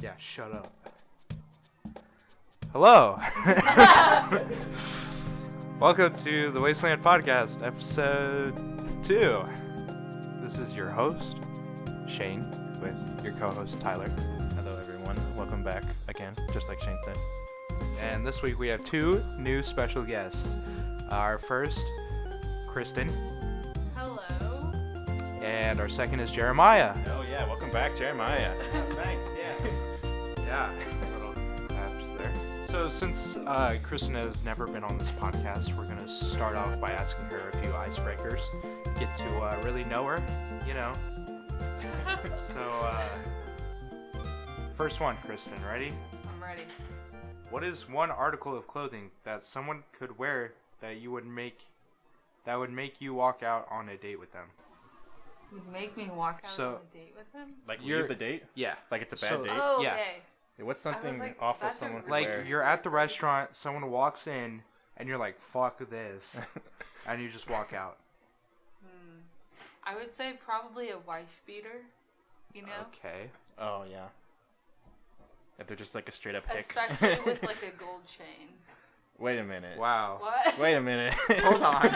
Yeah, shut up. Hello. Welcome to the Wasteland Podcast, episode 2. This is your host, Shane, with your co-host, Tyler. Hello, everyone. Welcome back again, just like Shane said. And this week we have 2 new special guests. Our first, Kristin. Hello. And our second is Jeremiah. Oh, yeah. Welcome back, Jeremiah. Thanks, yeah. Yeah, little taps there. So since Kristin has never been on this podcast, we're going to start off by asking her a few icebreakers. Get to really know her, you know. So, first one, Kristin, ready? I'm ready. What is one article of clothing that someone could wear that would make you walk out on a date with them? Would make me walk out So- on a date with him? Like, You're- leave the date? Yeah. Like, it's a bad So- date? Oh, yeah. okay. What's something like, awful that's a someone could Like, wear? you're at the restaurant, someone walks in, and you're like, fuck this. And you just walk out. I would say probably a wife beater, you know? Okay. Oh, yeah. If they're just like a straight up hick. Especially with like a gold chain. Wait a minute. Wow. What? Wait a minute. Hold on.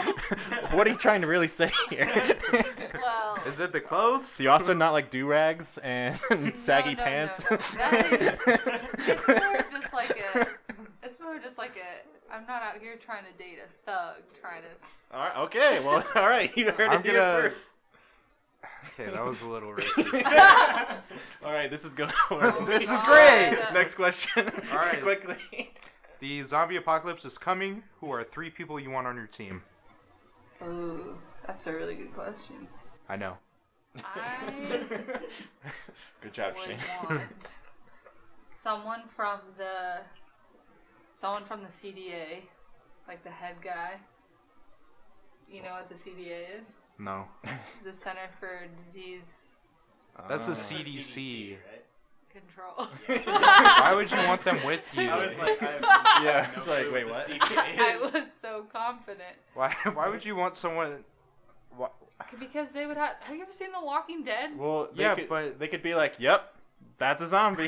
What are you trying to really say here? Well, Is it the clothes? So you also not like do-rags and saggy no, pants? No. It's more just like a, I'm not out here trying to date a thug, trying to... All right, okay, well, all right. You heard I'm it here gonna- first. Okay, that was a little risky. All right, this is good. This is God. great. Next question. All right. Quickly. The zombie apocalypse is coming. Who are 3 people you want on your team? Ooh, that's a really good question. I know. I Good job, would Shane. want someone from the CDA, like the head guy. You know what the CDA is? No. The Center for Disease That's the Uh, CDC. right? Control. Why would you want them with you? I was like, Yeah, it's like, wait, what? I was so confident Why would you want someone? Why? because they would have. Have you ever seen The Walking Dead? Well, Yeah, could, but- they could be like, "Yep, that's a zombie."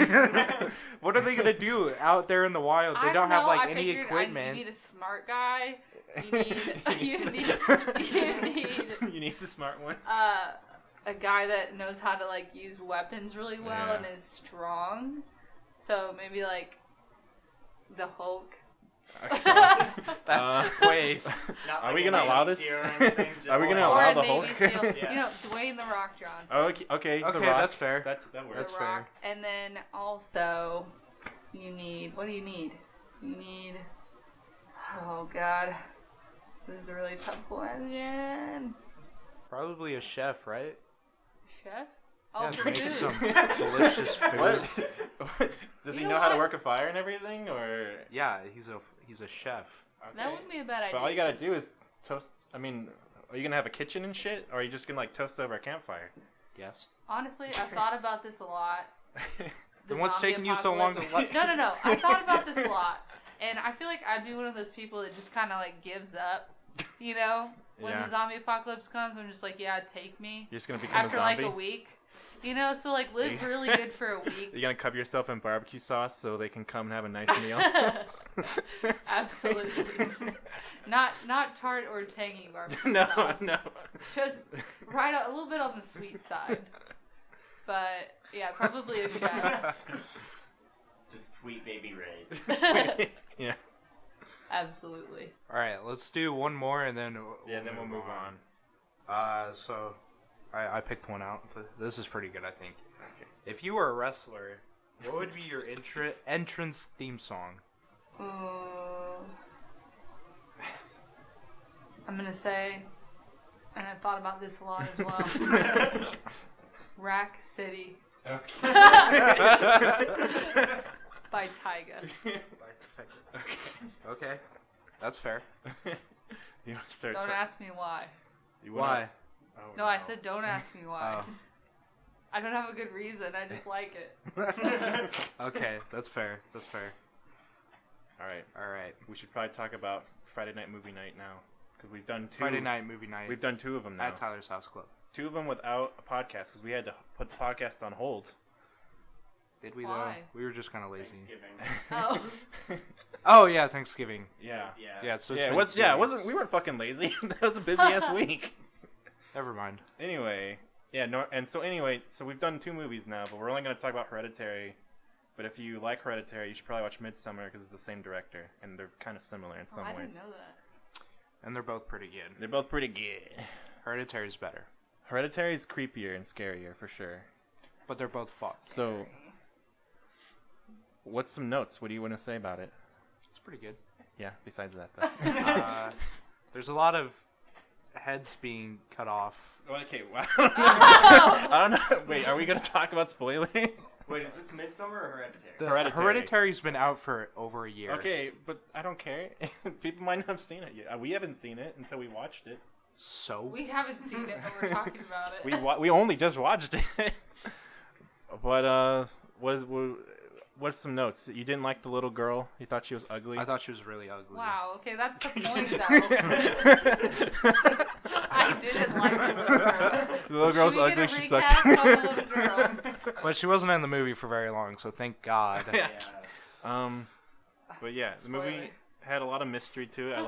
What are they gonna do out there in the wild? They I don't have know, like I any figured equipment. You need a smart guy. You need You need the smart one. a guy that knows how to like use weapons really well Yeah. and is strong. So maybe like the Hulk. That's wait. Not Are like we a gonna allow Navy this? SEAL or anything, just Are we gonna like- allow Or a the Navy Hulk? SEAL. Yeah. You know, Dwayne the Rock Johnson. Okay, Okay, The Rock. that's fair. That works. That's The fair. Rock. And then also, you need. What do you need? You need. Oh God, this is a really tough question. Probably a chef, right? Chef? Oh, Yeah, for make food. some delicious food. What? Does You he know know how to what? work a fire and everything, or? Yeah, he's a chef. That wouldn't be a bad idea. But all you gotta 'cause do is toast. I mean, are you gonna have a kitchen and shit, or are you just gonna like toast over a campfire? Yes. Honestly, I've thought about this a lot. Then The what's zombie taking you so long to apocalypse. No. I thought about this a lot. And I feel like I'd be one of those people that just kind of like gives up, you know? When Yeah. the zombie apocalypse comes, I'm just like, yeah, take me. You're just gonna become After a zombie. like a week. You know, so like live really good for a week. You're gonna cover yourself in barbecue sauce so they can come and have a nice meal. Absolutely. Not tart or tangy barbecue No, sauce. no. Just right a little bit on the sweet side. But yeah, probably a chef. Just sweet baby rays. Yeah. Absolutely. All right, let's do one more and then Yeah, then we'll move on. So I picked one out, but this is pretty good, I think. Okay. If you were a wrestler, what would be your entrance theme song? I'm gonna say, and I thought about this a lot as well. Rack City Okay. by Tyga. Okay, that's fair. You want to start? Don't ask me why. You wanna- Why? Oh, No, I said don't ask me why. Oh. I don't have a good reason. I just like it. Okay, that's fair. That's fair. All right. All right. We should probably talk about Friday night movie night now because we've done 2. Friday night movie night We've done 2 of them now. at Tyler's House Club. 2 of them without a podcast because we had to put the podcast on hold. Did we Why? though? We were just kind of lazy. Thanksgiving. Oh. Oh yeah, Thanksgiving. Yeah. Yeah, so it's Yeah, been it was. 2 Yeah, it weeks. wasn't. We weren't fucking lazy. That was a busy ass week. Never mind. Anyway, yeah. No, and so anyway, so we've done 2 movies now, but we're only gonna talk about Hereditary. But if you like Hereditary, you should probably watch Midsummer because it's the same director, and they're kind of similar in some I ways. didn't know that. And they're both pretty good. They're both pretty good. Hereditary's better, Hereditary's creepier and scarier for sure. but they're both fun. So, what's some notes? What do you want to say about it? It's pretty good. Yeah. Besides that, though. There's a lot of heads being cut off. Okay. Wow. I don't know. Wait, are we gonna talk about spoilers? Wait, is this Midsummer or Hereditary? The Hereditary. Hereditary's been out for over a year. Okay, but I don't care. People might not have seen it yet. We haven't seen it until we watched it. So We haven't seen it, but we're talking about it. We only just watched it. But what's some notes? You didn't like the little girl? You thought she was ugly? I thought she was really ugly. Wow, okay, that's the point, though. I didn't like the little girl. The little girl's Should we get ugly. a She recast sucked. on the little girl? But she wasn't in the movie for very long, so thank God. Yeah. But yeah, the movie Spoiler. had a lot of mystery to it. I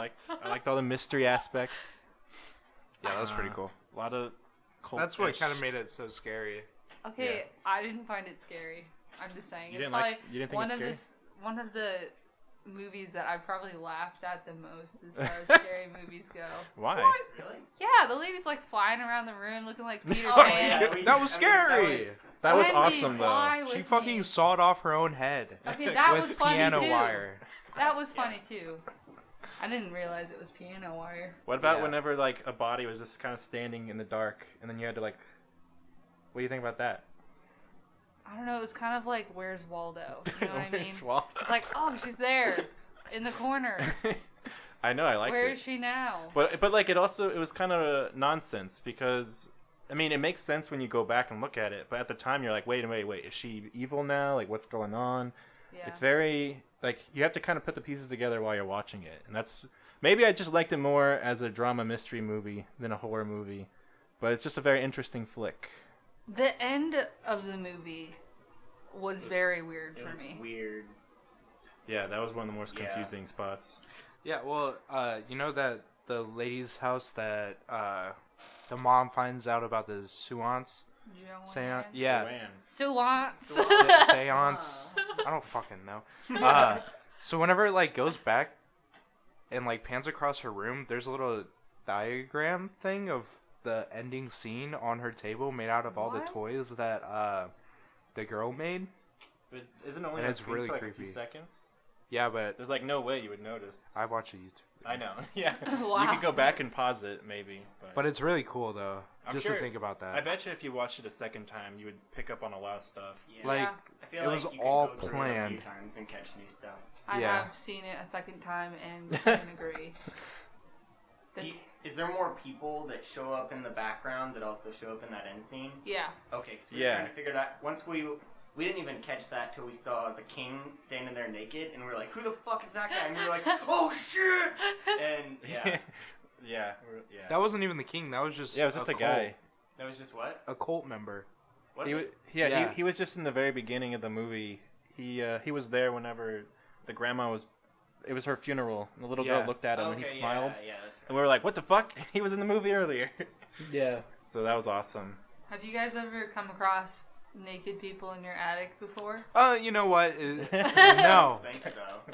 liked all the mystery aspects. Yeah, that was pretty cool. A lot of cult. That's what kind of made it so scary. Okay, Yeah. I didn't find it scary. I'm just saying. You It's didn't probably like- you didn't think one it's of scary? one of the movies that I've probably laughed at the most as far as scary movies go. Why? Really? Yeah, the lady's like flying around the room looking like Peter Oh, Pan. yeah, That was scary. That was Wendy, awesome though. fly She with fucking me. sawed off her own head. Okay, that with was funny piano too. wire. That was funny too. I didn't realize it was piano wire. What about Yeah. whenever like a body was just kind of standing in the dark, and then you had to like? What do you think about that? I don't know. It was kind of like Where's Waldo? You know what I mean? Where's Waldo? It's like, oh, she's there in the corner. I know, I liked Where it. is she now? But like it was kind of nonsense because I mean it makes sense when you go back and look at it, but at the time you're like, wait, is she evil now? Like what's going on? Yeah. It's very like you have to kind of put the pieces together while you're watching it, and that's maybe I just liked it more as a drama mystery movie than a horror movie, but it's just a very interesting flick. The end of the movie was very weird It for was me. weird. Yeah, that was one of the most Yeah. confusing spots. Yeah, well, you know that the lady's house that the mom finds out about the seance? Seance? Yeah. Joanne. Seance. Seance. I don't fucking know. So whenever it like goes back and like pans across her room, there's a little diagram thing of the ending scene on her table made out of all the What? toys that the girl made. But isn't it only And on it's screen really for like a creepy. few seconds? Yeah, but There's like no way you would notice. I watch a YouTube. I know. Yeah. Wow. You could go back and pause it maybe. But it's really cool though, I'm just sure- to think about that. I bet you if you watched it a second time, you would pick up on a lot of stuff. Yeah. Like, Yeah. I feel it like was you could all go through it a planned. few times and catch new stuff. I Yeah. have seen it a second time and can agree. The Is there more people that show up in the background that also show up in that end scene? yeah. Okay, so we're Yeah. trying to figure that. Once we didn't even catch that till we saw the king standing there naked, and we were like, "Who the fuck is that guy?" And we were like, "Oh shit!" And yeah, yeah. That wasn't even the king. That was just Yeah, it was just a guy. that was just what? Oh, a cult member. What? Yeah. He was just in the very beginning of the movie. He was there whenever the grandma was. It was her funeral. And the little girl Yeah. looked at him and he Okay, smiled. Yeah, that's right. And we were like, "What the fuck? He was in the movie earlier." Yeah. So that was awesome. Have you guys ever come across naked people in your attic before? You know what? No. I think so.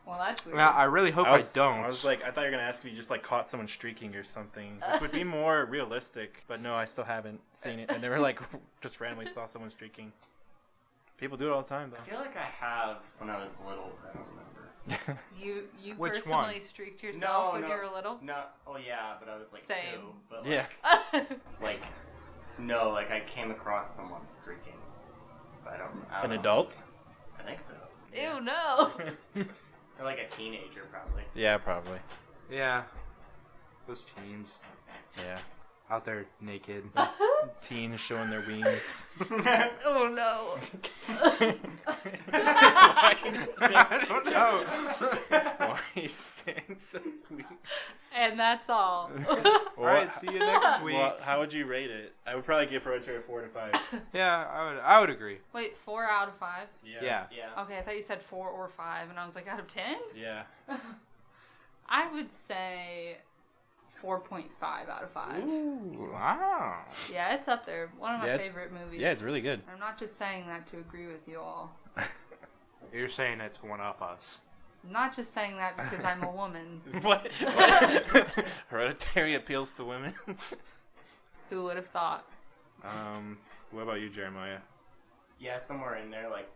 Well, that's weird. I really hope I don't. I was like, I thought you were gonna ask if you just like caught someone streaking or something, which would be more realistic. But no, I still haven't seen it. I never like just randomly saw someone streaking. People do it all the time I though. feel like I have when I was little, but I don't remember. You Which personally one? streaked yourself when no. you were little? No, oh yeah, but I was like Same. 2. But Yeah. like no, like I came across someone streaking. But I don't An know. adult? I think so. Ew, no. Or like a teenager, probably. Yeah, probably. Yeah. Those teens. Yeah. out there naked. Teens showing their wings. Oh no. I don't know. Why are you staying so weak? And that's all. All right, see you next week. Well, how would you rate it? I would probably give Hereditary a 4 to 5. Yeah, I would agree. Wait, 4 out of 5? Yeah. Yeah. Okay, I thought you said 4 or 5, and I was like, out of 10? Yeah. I would say 4.5 out of 5. Ooh, wow. Yeah, it's up there. One of my Yeah, it's- favorite movies. Yeah, it's really good. I'm not just saying that to agree with you all. You're saying it to one up us. I'm not just saying that because I'm a woman. What? Hereditary appeals to women. Who would have thought? What about you, Jeremiah? Yeah, somewhere in there, like,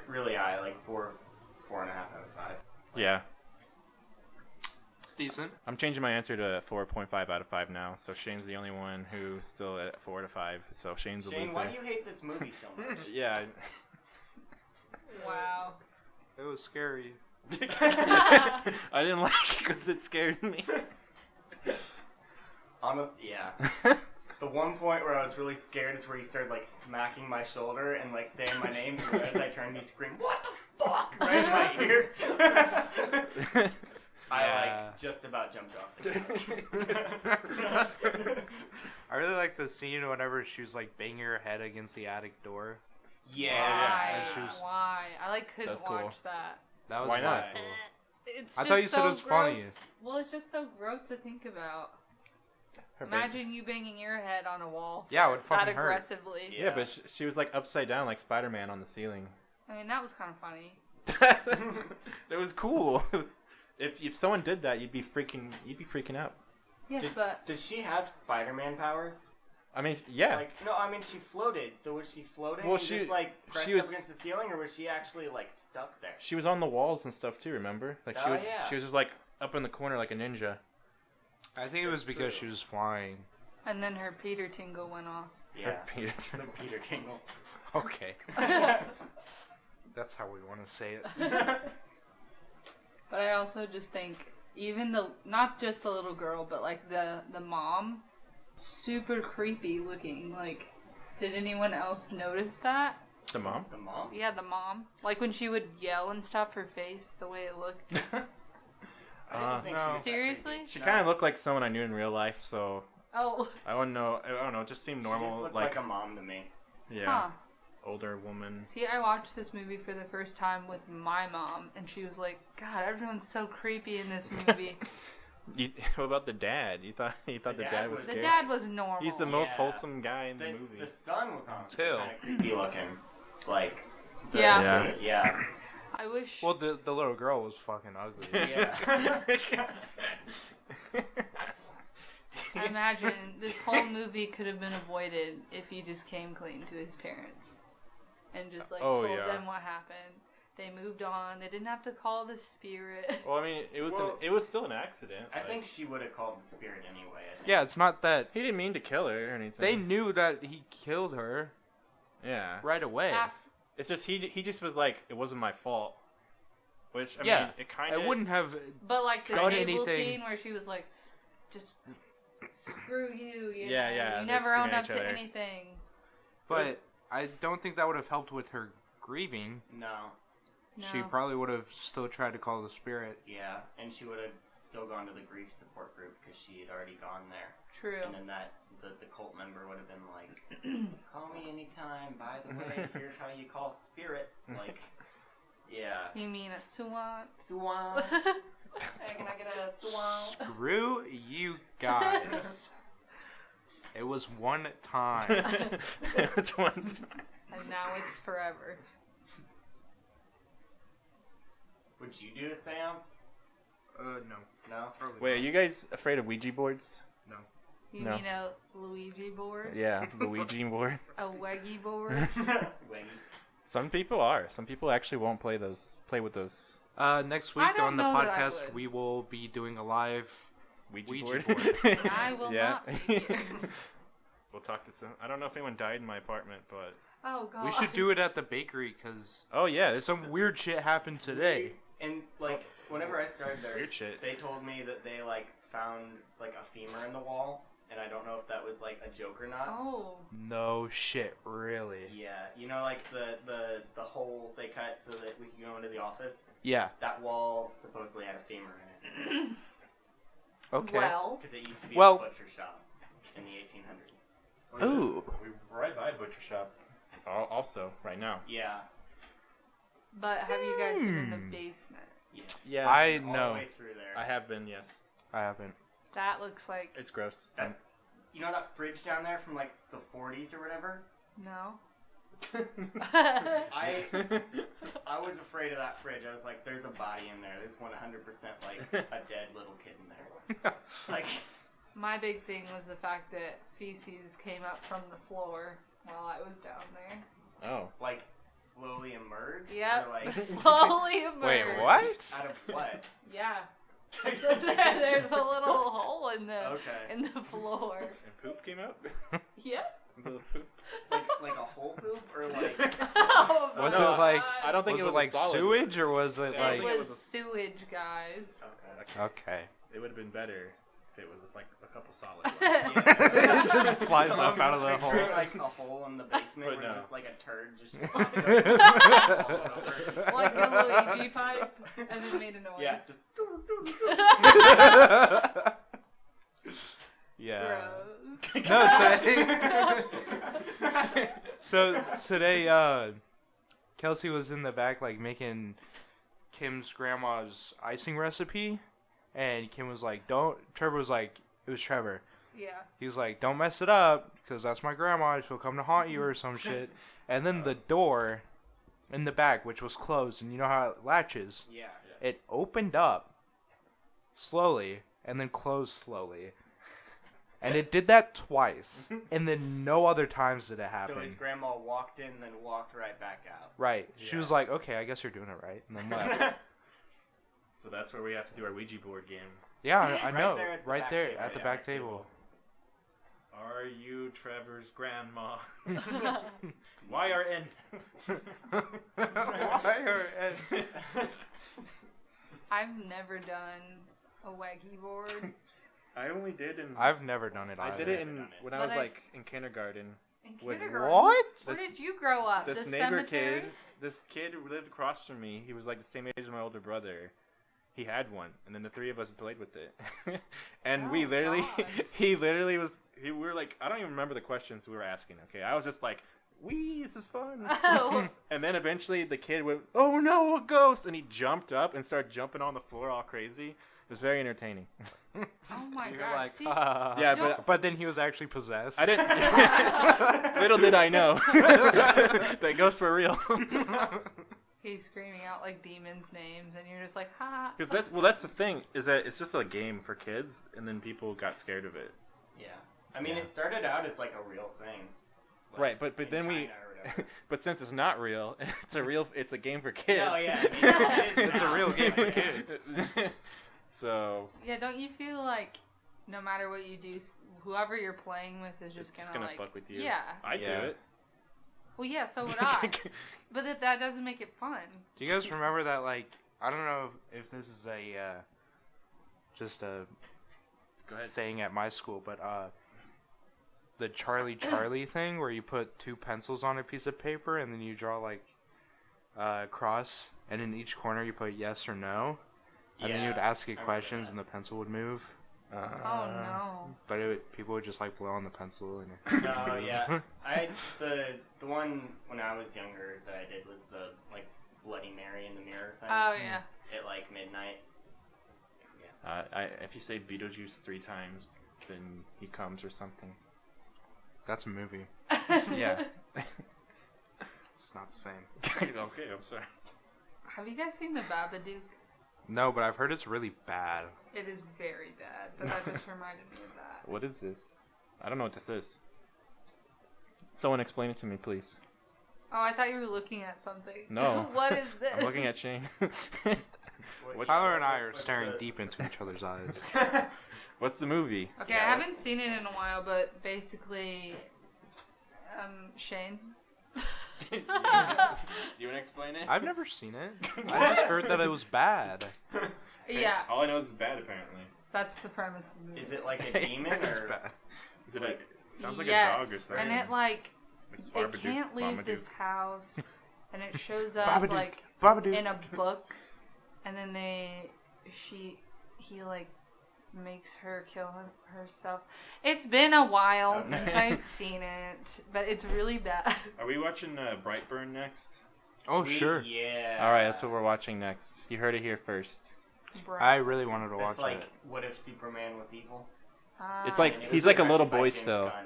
really high, like 4.5 out of 5. Yeah. It's decent. I'm changing my answer to 4.5 out of 5 now, so Shane's the only one who's still at 4 to 5, so Shane's a Shane, loser. why do you hate this movie so much? Yeah. Wow. It was scary. I didn't like it because it scared me. Yeah. The one point where I was really scared is where he started, like, smacking my shoulder and, like, saying my name, and as I turned, he screamed, "What the fuck?" right in my ear. I, like, just about jumped off the couch. I really like the scene whenever she was like banging her head against the attic door. Yeah. Why? she was- Why? I like couldn't That's cool. watch that. That was Why not? really cool. It's I just thought you said so it was gross. funny. Well, it's just so gross to think about. Her Imagine you banging your head on a wall. Yeah, it would that fucking hurt. aggressively. Yeah, but she was like upside down like Spider-Man on the ceiling. I mean, that was kind of funny. It was cool. It was, if someone did that, you'd be freaking out. Yes, but Does she have Spider-Man powers? I mean, yeah. Like, no, I mean, she floated. So was she floating Well, and she- just, like, pressed she was- up against the ceiling, or was she actually, like, stuck there? She was on the walls and stuff too, remember? Like Oh, yeah. she was just like up in the corner like a ninja. I think it was That's because true. she was flying. and then her Peter tingle went off. Yeah. Peter. The Peter Tingle. Okay. That's how we want to say it. But I also just think even not just the little girl, but like the mom, super creepy looking. Like, did anyone else notice that? The mom? The mom? Yeah, the mom. Like when she would yell and stuff, her face, the way it looked. I didn't think no. she was that Seriously? creepy. She No. kind of looked like someone I knew in real life, so Oh. I don't know. It just seemed She just normal. looked like a mom to me. yeah, Huh. older woman. See, I watched this movie for the first time with my mom, and she was like, "God, everyone's so creepy in this movie." What about the dad? You thought the dad was The scary? dad was normal. He's the most Yeah. wholesome guy in the movie. The son was on Till. kind of creepy looking. Like, Yeah. yeah. I wish. Well, the little girl was fucking ugly. Yeah. I imagine this whole movie could have been avoided if he just came clean to his parents and just like Oh, told yeah. them what happened. They moved on. They didn't have to call the spirit. Well, I mean, it was still an accident. I like, think she would have called the spirit anyway. I think. Yeah, it's not that he didn't mean to kill her or anything. they knew that he killed her yeah. right away. It's just he just was like, it wasn't my fault. Which I Yeah, mean, it kind I of wouldn't have. But like the Done table anything. scene where she was like, "Just screw you," you Yeah, know? yeah, You they're never owned screwing up each to other. anything. But I don't think that would have helped with her grieving. No. No. She probably would have still tried to call the spirit. Yeah, and she would have still gone to the grief support group because she had already gone there. True. And then the cult member would have been like, "Call me anytime. By the way, here's how you call spirits." Like, yeah. You mean a Suan? Swan. Hey, can I get a swan? Screw you guys. It was one time. it was one time. And now it's forever. Would you do a seance? No. No. Probably Wait, are not. you guys afraid of Ouija boards? No. You No. mean a Luigi board? Yeah, the Ouija board. A Weggy board? Wing. Some people are. Some people actually won't play with those Next week I don't on the know that I podcast, would. we will be doing a live. Ouija, Ouija board. board. I will yeah. not be here. We'll talk to some. I don't know if anyone died in my apartment, but Oh god. We should do it at the bakery because oh yeah, it's some weird shit happened today. And like, whenever I started there, weird shit. they told me that they like found like a femur in the wall, and I don't know if that was like a joke or not. Oh. No shit, really? Yeah, you know, like the hole they cut so that we could go into the office. Yeah. That wall supposedly had a femur in it. Okay. Well. Because it used to be Well- a butcher shop in the 1800s. Ooh. We're right by a butcher shop. Also, right now. Yeah. But have you guys been in the basement? Yes. Yeah. I All know. the way through there. I have been, yes. I haven't. That looks like It's gross. That's, you know that fridge down there from like the 40s or whatever? no. I was afraid of that fridge. I was like, there's a body in there. There's 100% like a dead little kid in there. Like, My big thing was the fact that feces came up from the floor while I was down there. Oh. like slowly emerged. Yep. Or like Slowly emerged. Wait, what? out of what? Yeah. There's a little hole in the Okay. in the floor. And poop came out? Yep. Little poop. Like a whole poop or like Oh my Was No, it like? God. I don't think Was it it was a like solid. sewage or was it Yeah, like? It think it was was a- sewage, guys. okay. Okay. It would have been better if it was just like a couple solids. It just flies up out of the hole. Picture, like a hole in the basement But where no. just like a turd just Like a Luigi pipe, and it made a noise. Yeah, just Yeah. Gross. No, today. So today, Kelsey was in the back like making Kim's grandma's icing recipe, and Kim was like, "Don't." Trevor was like, "It was Trevor." Yeah. He was like, "Don't mess it up, because that's my grandma. She'll come to haunt you or some shit." And then the door in the back, which was closed, and you know how it latches, yeah. it opened up slowly and then closed slowly. And it did that twice, and then no other times did it happen. So his grandma walked in, then walked right back out. Right. She was like, "Okay, I guess you're doing it right," and then left. So that's where we have to do our Ouija board game. Yeah, I Right know. there at the Right back there table, at the yeah, back back table. Are you Trevor's grandma? YRN. I've never done a wacky board. I only did in. I've never done it. I either. did it Never done it. when I But was I- like in kindergarten. In Wait, kindergarten. What? Where This- did you grow up? This The neighbor cemetery? kid, this kid who lived across from me, he was like the same age as my older brother. He had one, and then the three of us played with it. And we Oh, literally, God. we were like, I don't even remember the questions we were asking, okay? I was just like, wee, this is fun. Oh. And then eventually the kid went, oh no, a ghost! And he jumped up and started jumping on the floor all crazy. It was very entertaining. Oh my You're God. like, See, Yeah, Don't- but then he was actually possessed. I didn't. Little did I know that ghosts were real. he's screaming out like demons' names, and you're just like, ha. Because that's the thing, is that it's just a game for kids, and then people got scared of it. Yeah. I mean, Yeah. it started out as like a real thing. Like, Right, but in then we, China or whatever. but since it's not real, it's a game for kids. No, yeah. I mean, It's a now. real game for kids. So Yeah, don't you feel like no matter what you do, whoever you're playing with is it's just just gonna gonna like, fuck with you. yeah. I Yeah. do it. Well, yeah, so would I. But that doesn't make it fun. Do you guys remember that? Like, I don't know if this is a just a Go ahead. thing at my school, but the Charlie thing, where you put two pencils on a piece of paper and then you draw like a cross, and in each corner you put yes or no, and then you would Yeah, ask it I remember questions that. and the pencil would move. Oh no. But people would just like blow on the pencil and. No, yeah. The one when I was younger that I did was the like Bloody Mary in the mirror thing. Oh yeah. At like midnight. If you say Beetlejuice 3 times, then he comes or something. That's a movie. Yeah. It's not the same. Okay, I'm sorry. Have you guys seen the Babadook? No, but I've heard it's really bad. It is very bad, but that just reminded me of that. What is this? I don't know what this is. Someone explain it to me, please. Oh, I thought you were looking at something. No. What is this? I'm looking at Shane. What's Tyler and I are what's staring the- deep into each other's eyes. What's the movie? Okay, Yeah, I haven't what's- seen it in a while, but basically, Shane. You want to explain it? I've never seen it. I just heard that it was bad. Yeah, All I know is it's bad, apparently. that's the premise of the movie. Is it like a demon It's or bad. Is it sounds like yes, a dog or something. and it Like it Babadook, can't leave Mamadook. this house, and it shows up Babadook, like Babadook. in a book, and then he like makes her kill herself. It's been a while since I've seen it, but it's really bad. Are we watching Brightburn next? Oh, sure. Yeah. All right, that's what we're watching next. You heard it here first. I really wanted to That's watch like, it. what if Superman was evil? It's like And it he's was like a directed little by boy James still. Gunn.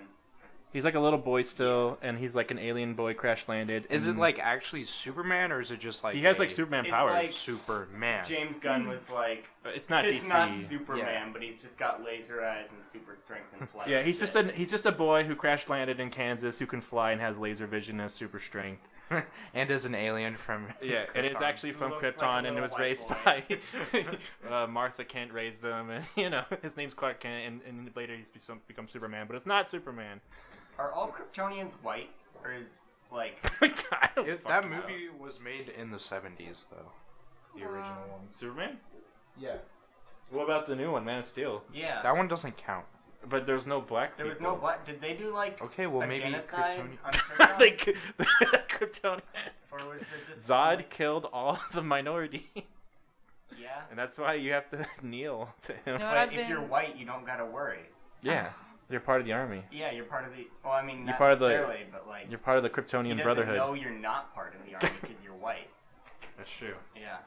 He's like a little boy still, and he's like an alien boy crash landed. Is it and like actually Superman, or is it just like he has a like Superman It's powers? like- Superman? James Gunn was like, It's not it's DC. not Superman, Yeah. but he's just got laser eyes and super strength and flight. Yeah, he's just a boy who crash landed in Kansas who can fly and has laser vision and super strength. And is an alien from Yeah, it is Krypton. actually from Looks like Krypton, a and it little was white raised boy. by Martha Kent raised him, and his name's Clark Kent, and later he's become Superman, but it's not Superman. Are all Kryptonians white, or is like? I don't That fucking know. movie was made in the 70s, though. The original one. Superman? Yeah. What about the new one, Man of Steel? Yeah. That one doesn't count. But there's no black There people. was no black. Did they do like Okay, well a maybe genocide Kryptonian. on Krypton? Like the Kryptonians. Or was it just Zod like, killed all the minorities, Yeah. and that's why you have to kneel to him. You know what But I've if been? you're white, you don't gotta worry. Yeah, you're part of the army. Yeah, you're part of the. Well, I mean, You're not part of the- necessarily, but like, You're part of the he Kryptonian doesn't Brotherhood. know you're not part of the army because you're white. That's true. Yeah.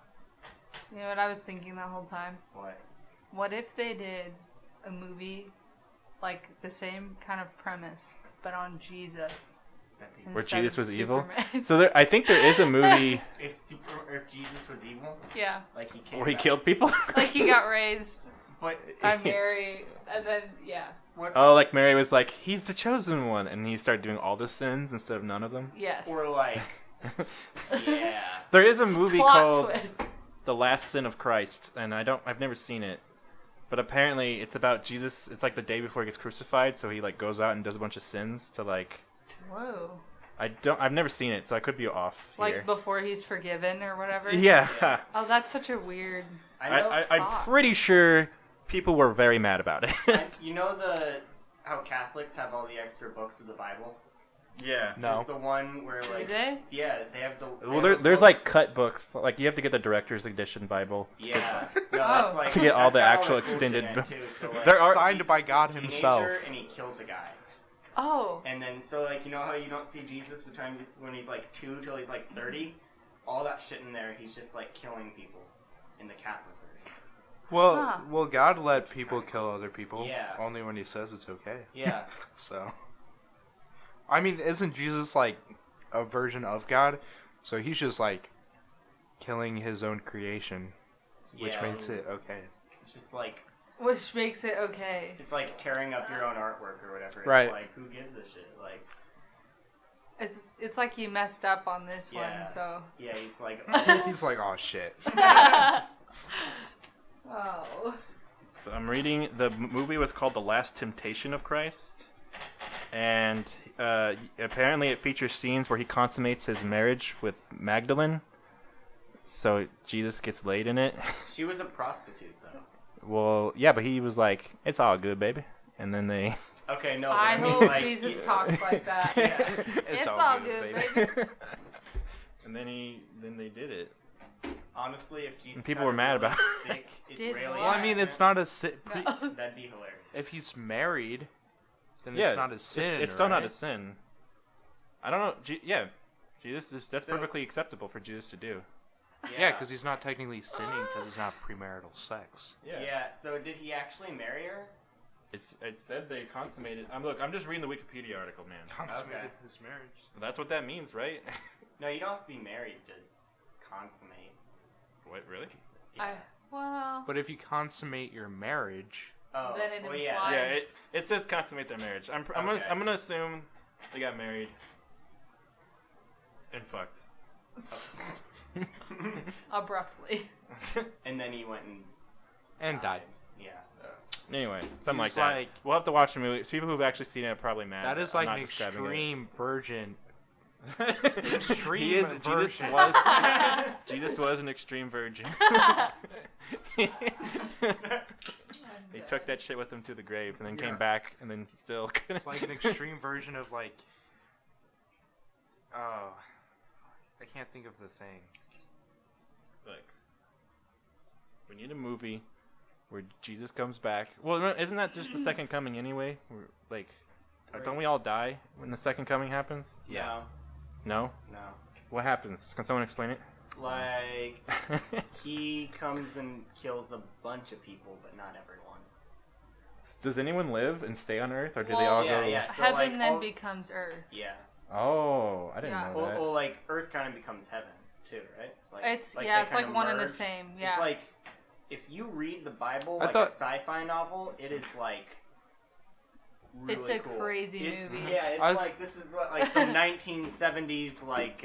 You know what I was thinking that whole time? What? What if they did a movie like the same kind of premise, but on Jesus? Where instead Jesus of was evil? Superman? So I think there is a movie If Jesus was evil, Yeah, like he came. where he back- killed people. like he got raised But by Mary, and then yeah, what? Oh, like Mary was like, he's the chosen one, and he started doing all the sins instead of none of them. yes. Or like, yeah. There is a movie Plot called twist. The Last Sin of Christ, and I've never seen it, but apparently it's about Jesus. It's like the day before he gets crucified, so he like goes out and does a bunch of sins to like. Whoa. I've never seen it, so I could be off Like here. before he's forgiven or whatever. Yeah. Yeah. Oh, that's such a weird. I know. I'm Thought. pretty sure people were very mad about it. You know how Catholics have all the extra books of the Bible? Yeah. No. It's the one where Do like they? yeah, they have the. Well, they have a there's book- like cut books. Like you have to get the director's edition Bible. Yeah. No, Oh. that's like To get all that's the got actual the cool shit extended in it, book. too. So, like, There are- Signed Jesus by is a God teenager, himself. and he kills a guy. Oh. And then, so like, you know how you don't see Jesus when he's like 2 till he's like 30? All that shit in there, he's just like killing people in the Catholic version. Well, God let people kill other people. Yeah. Only when He says it's okay. Yeah. So, I mean, isn't Jesus like a version of God? So he's just like killing His own creation, which Yeah. makes it okay. It's just like, Which makes it okay. it's like tearing up your own artwork or whatever. It's Right. like, who gives a shit? Like, It's like you messed up on this Yeah. one, so. yeah, he's like, oh, He's like, oh shit. Oh. So I'm reading. The movie was called The Last Temptation of Christ, and apparently it features scenes where he consummates his marriage with Magdalene. So Jesus gets laid in it. she was a prostitute though. Well, yeah, but he was like, "It's all good, baby," and then they. Okay, no, but I I mean, hope like, Jesus yeah. talks like that. Yeah. It's all good, baby. And then they did it. Honestly, if Jesus And people had were a mad really about thick Did Israeli what? Well, I mean, it's not a sin. No. that'd be hilarious. If he's married, then Yeah, it's not a sin. It's still not a right? sin. I don't know. Yeah, that's So- perfectly acceptable for Jesus to do. Yeah, because he's not technically sinning because it's not premarital sex. Yeah, so did he actually marry her? It said they consummated. I'm just reading the Wikipedia article, man. Consummated Okay. his marriage. That's what that means, right? No, you don't have to be married to consummate. What, really? Well. But if you consummate your marriage, Oh, Then it well, yeah. implies- Yeah, that's- it says consummate their marriage. I'm Okay. gonna assume they got married and fucked. Abruptly. and then he went and died. Yeah. Anyway, something like He's that. like- We'll have to watch the movie. People who've actually seen it are probably mad. That is I'm like not an describing extreme virgin. it. extreme He is. Jesus version. was. Jesus was an extreme virgin. He good. took that shit with him to the grave and then Yeah. came back and then still. It's like an extreme version of like. Oh, I can't think of the thing. Look, we need a movie where Jesus comes back. Well, isn't that just the second coming anyway? Like, don't we all die when the second coming happens? Yeah. No? No. What happens? Can someone explain it? Like, he comes and kills a bunch of people, but not everyone. Does anyone live and stay on Earth, or do they Well, all yeah, go? yeah. So, Heaven like, then all- becomes Earth. Yeah. Oh, I didn't Yeah. know that. Well, like, Earth kind of becomes heaven, too, right? Like, It's like yeah, they it's like kinda one and the merge. same. Yeah. It's like, if you read the Bible, I like thought- a sci-fi novel, it is, like, really It's a cool. crazy It's- movie. Yeah, it's I was- like, this is like some 1970s, like,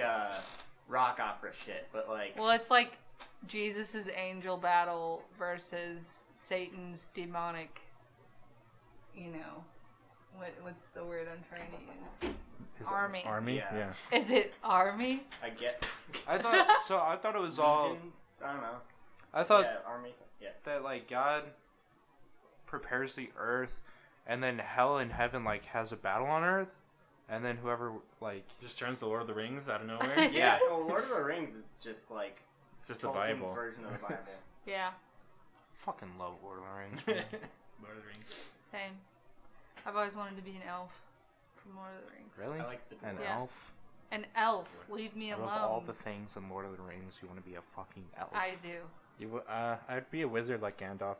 rock opera shit, but, like... Well, it's like Jesus' angel battle versus Satan's demonic. You know, what's the word I'm trying to use? Is it Army. Army? Yeah. Yeah. Is it army? I get... I thought it was all. Legions? I don't know. I thought Yeah, army. Yeah. that like God prepares the earth, and then hell and heaven like has a battle on earth, and then whoever like Just turns the Lord of the Rings out of nowhere. Yeah, well, Lord of the Rings is just like It's just the Tolkien's Bible. version of the Bible. Yeah, fucking love Lord of the Rings. Lord of the Rings. same. I've always wanted to be an elf from Lord of the Rings. Really? I like the An Yes. elf? An elf. Leave me Out alone. of all the things in Lord of the Rings, you want to be a fucking elf. I do. I'd be a wizard like Gandalf.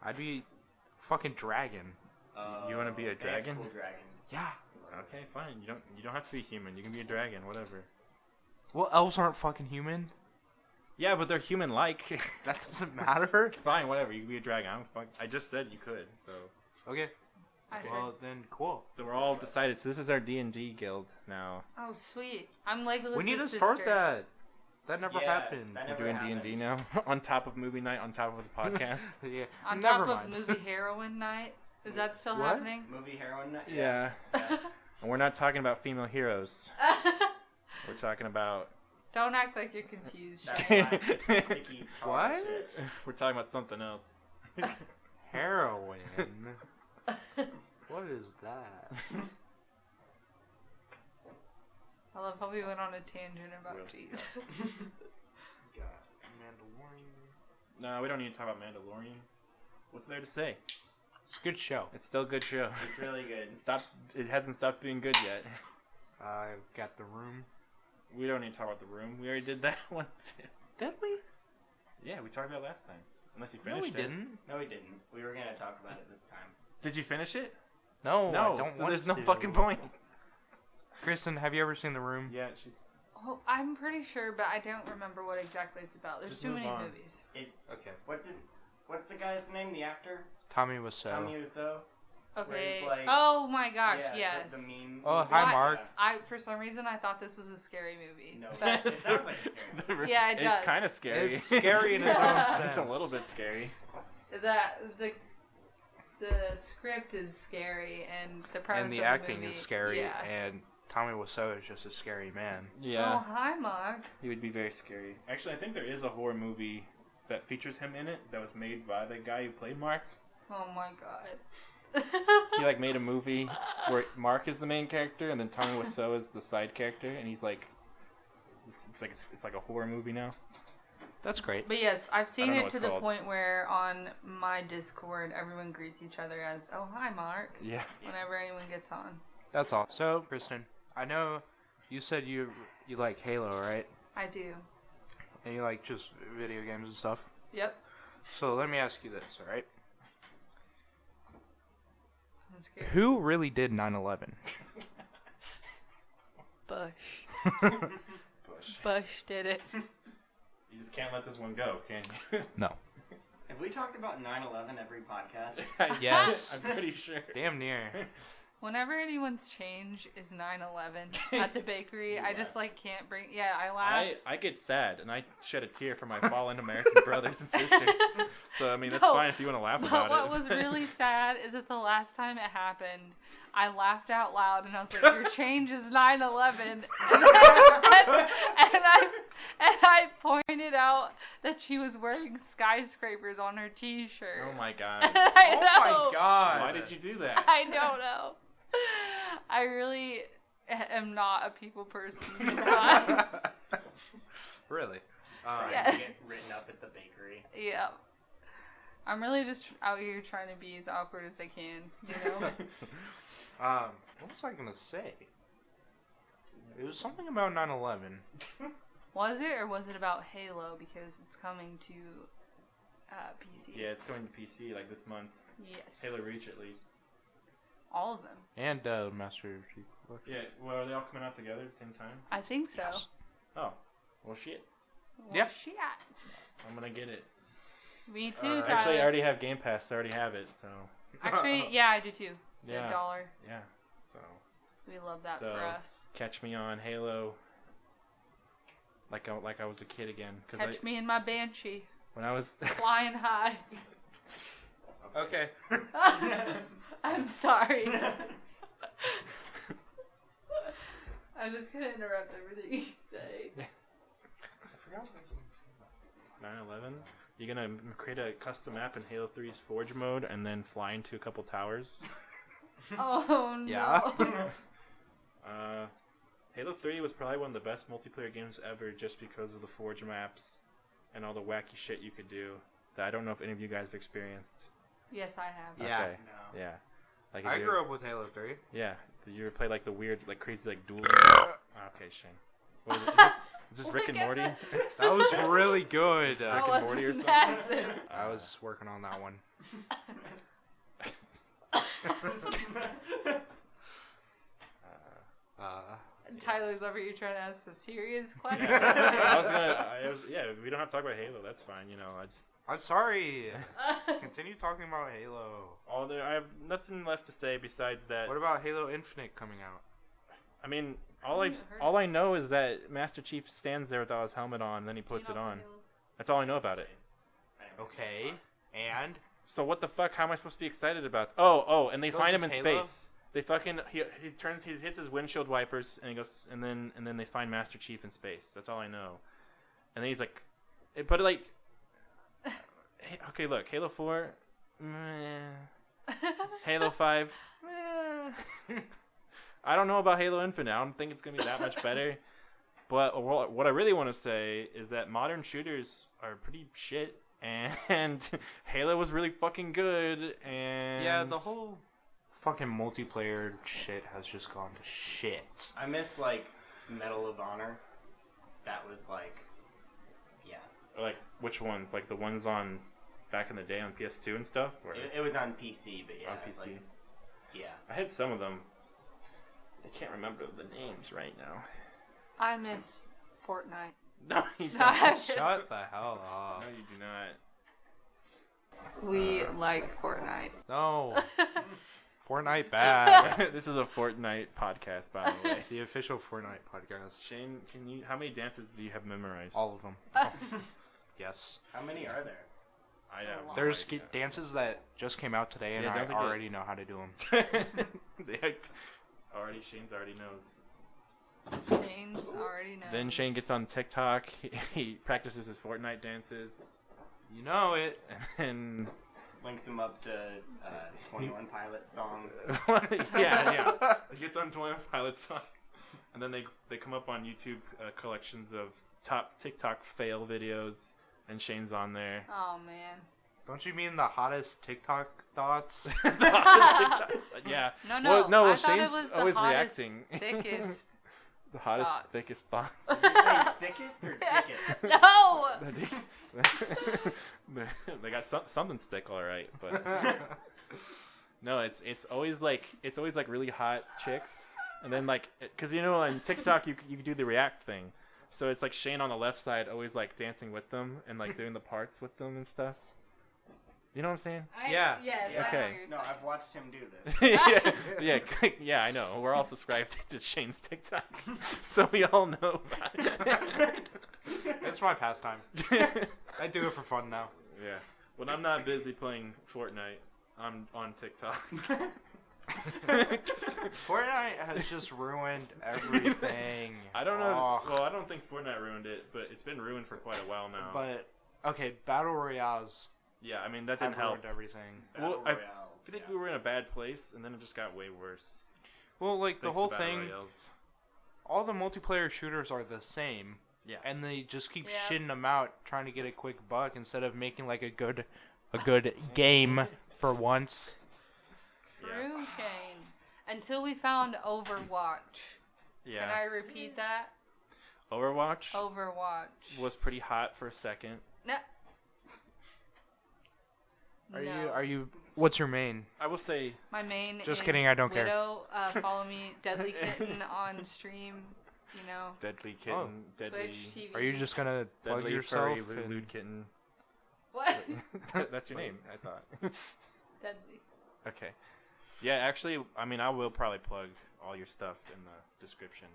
I'd be fucking dragon. You wanna be a they have dragon? Cool dragons. Yeah. Okay, fine. You don't have to be human. You can be a dragon, whatever. Well, elves aren't fucking human. Yeah, but they're human-like. That doesn't matter. Fine, whatever. You can be a dragon. I just said you could. So Okay. I Well, said, then cool. we're all decided. So this is our D&D guild now. oh sweet. I'm Legolas' We need to sister. start that. That never Yeah, happened. that We're never doing happened. D&D now on top of movie night, on top of the podcast. Yeah. On never top mind. of movie heroine night. Is that still What? happening? Movie heroine. Yeah. And we're not talking about female heroes. We're talking about Don't act like you're confused, That Shane. black, sticky tar What? shit. we're talking about something else. Heroin. What is that? I love how we went on a tangent about Real cheese. Got Mandalorian. No, we don't need to talk about Mandalorian. What's there to say? It's a good show. It's still a good show. It's really good. It hasn't stopped being good yet. I've got The Room. We don't need to talk about The Room. We already did that one too. Did we? Yeah, we talked about it last time. Unless you No, finished we it. didn't. No, we didn't. We were gonna talk about it this time. Did you finish it? No, No, I don't so want there's no to. fucking point. Kristen, have you ever seen The Room? Yeah, she's. Oh, I'm pretty sure, but I don't remember what exactly it's about. There's Just too move many on. movies. It's Okay. What's the guy's name? The actor? Tommy Wiseau. Tommy Wiseau. Okay. it's like- Oh my gosh, Yeah, yes. The meme. Oh, movie. hi, What? Mark. For some reason I thought this was a scary movie. No, But it sounds like a scary movie. Yeah, it does. It's kind of scary. It's scary in its own sense. It's a little bit scary. the script is scary and the premise And the of acting movie, is scary, Yeah. and Tommy Wiseau is just a scary man. Oh, hi, Mark. He would be very scary. Actually, I think there is a horror movie that features him in it that was made by the guy who played Mark. Oh my god. He like made a movie where Mark is the main character and then Tommy Wiseau is the side character, and he's like, it's like a horror movie now. That's great. But yes, I've seen don't know it what to it's the called. point where on my Discord, everyone greets each other as, oh, hi, Mark, Yeah. whenever anyone gets on. That's all. So, Kristen, I know you said you like Halo, right? I do. And you like just video games and stuff. Yep. So let me ask you this, all right? I'm scared. Who really did 9/11? Bush. Bush. Bush did it. You just can't let this one go, can you? No. Have we talked about 9/11 every podcast? Yes. I'm pretty sure. Damn near. Whenever anyone's change is 9/11 at the bakery, I just like can't bring. Yeah, I laugh. I get sad and I shed a tear for my fallen American brothers and sisters. So I mean that's No, fine if you want to laugh But about what it. was really sad is that the last time it happened, I laughed out loud and I was like, your change is 9/11. And I pointed out that she was wearing skyscrapers on her t-shirt. Oh my god. I know. my god. Why did you do that? I don't know. I really am not a people person sometimes. Really? Yeah. To get written up at the bakery. Yeah. I'm really just out here trying to be as awkward as I can, you know? What was I gonna say? It was something about 9/11. Was it, or was it about Halo because it's coming to PC? Yeah, it's going to PC like this month. Yes. Halo Reach at least. All of them. And Master Chief Collection. Yeah, well, are they all coming out together at the same time? I think so. Yes. Oh, well, shit. Well, Yeah. shit. I'm gonna get it. Me too, Tyler. Actually, I already have Game Pass. So I already have it. So. Actually, yeah, I do too. Yeah. $1. Yeah. So. We love that So, for us. Catch me on Halo. Like I was a kid again. Catch me in my Banshee. When I was. Flying high. Okay. I'm sorry. I'm just gonna interrupt everything you say. I forgot what I was gonna say. 9/11. You're gonna create a custom map in Halo 3's Forge mode and then fly into a couple towers. Oh no. Yeah. Halo 3 was probably one of the best multiplayer games ever just because of the Forge maps and all the wacky shit you could do that I don't know if any of you guys have experienced. Yes, I have. Yeah. Okay. No. Yeah. Like I if grew up with Halo 3. Yeah. Did you ever play like the weird, like crazy, like dueling? Okay, Shane. What is this? Is this Rick and Morty? That was really good. Rick That and was Morty or something? massive. I was working on that one. Tyler's over here trying to ask a serious question. Yeah, we don't have to talk about Halo. That's fine. You know, I'm sorry. Continue talking about Halo. I have nothing left to say besides that. What about Halo Infinite coming out? I mean, all I know is that Master Chief stands there without his helmet on, and then he puts it on. That's all I know about it. Okay. And So what the fuck? How am I supposed to be excited about? Oh, and they Those find him is in Halo? space. They fucking he hits his windshield wipers and he goes and then they find Master Chief in space. That's all I know. And then he's like, but like, okay, look, Halo 4, meh. Halo 5, meh. I don't know about Halo Infinite. I don't think it's gonna be that much better. But what I really want to say is that modern shooters are pretty shit, and Halo was really fucking good. And yeah, the whole fucking multiplayer shit has just gone to shit. I miss like Medal of Honor. That was like, yeah. like which ones? Like the ones on back in the day on PS2 and stuff. Or It was on PC, but yeah. on PC. Like, yeah. I had some of them. I can't remember the names right now. I miss Fortnite. No, you don't. Shut the hell up. No, you do not. We like Fortnite. No. Fortnite bad. This is a Fortnite podcast, by the way. The official Fortnite podcast. Shane, how many dances do you have memorized? All of them. Yes. How many are there? I know. There's dances that just came out today, and Yeah, I don't forget. already know how to do them. Shane's already knows. James already knows. Then Shane gets on TikTok. He practices his Fortnite dances, You know it. and Links them up to 21 Pilots songs. yeah. He gets on 21 Pilots songs, and then they come up on YouTube collections of top TikTok fail videos, and Shane's on there. Oh man. Don't you mean the hottest TikTok thoughts? The hottest TikTok, yeah. No. Well, I thought Shane's it was the always hottest, reacting. thickest. The hottest, Thoughts. thickest thoughts. Did you say thickest or dickest? No. They got something stick, all right, but no, it's always like really hot chicks, and then like because you know on TikTok you can do the react thing, so it's like Shane on the left side always like dancing with them and like doing the parts with them and stuff. You know what I'm saying? Yeah. Yes. Yeah. I know Okay. what you're No, saying. I've watched him do this. yeah, I know. We're all subscribed to Shane's TikTok, so we all know about it. It's my pastime. I do it for fun now. Yeah. When I'm not busy playing Fortnite, I'm on TikTok. Fortnite has just ruined everything. I don't know. Oh. Well, I don't think Fortnite ruined it, but it's been ruined for quite a while now. But okay, battle royales yeah, I mean that have didn't help. ruined everything. Well, Battle I Royales, think yeah. we were in a bad place, and then it just got way worse. Well, like the thanks to whole Battle thing, Royales. all the multiplayer shooters are the same, Yeah. and they just keep Yeah. shitting them out, trying to get a quick buck instead of making like a good game for once. True, Shane. Until we found Overwatch. Yeah. Can I repeat that? Overwatch Overwatch. was pretty hot for a second. No. Are you? What's your main? I will say My main Just is kidding, I don't care. Widow. Follow me, Deadly Kitten on stream. You know, Deadly Kitten, Deadly, Twitch TV. Are you just gonna plug Deadly yourself? Furry and- Lewd Kitten. What? That's your name, I thought. Deadly. Okay. Yeah, actually, I mean, I will probably plug all your stuff in the description.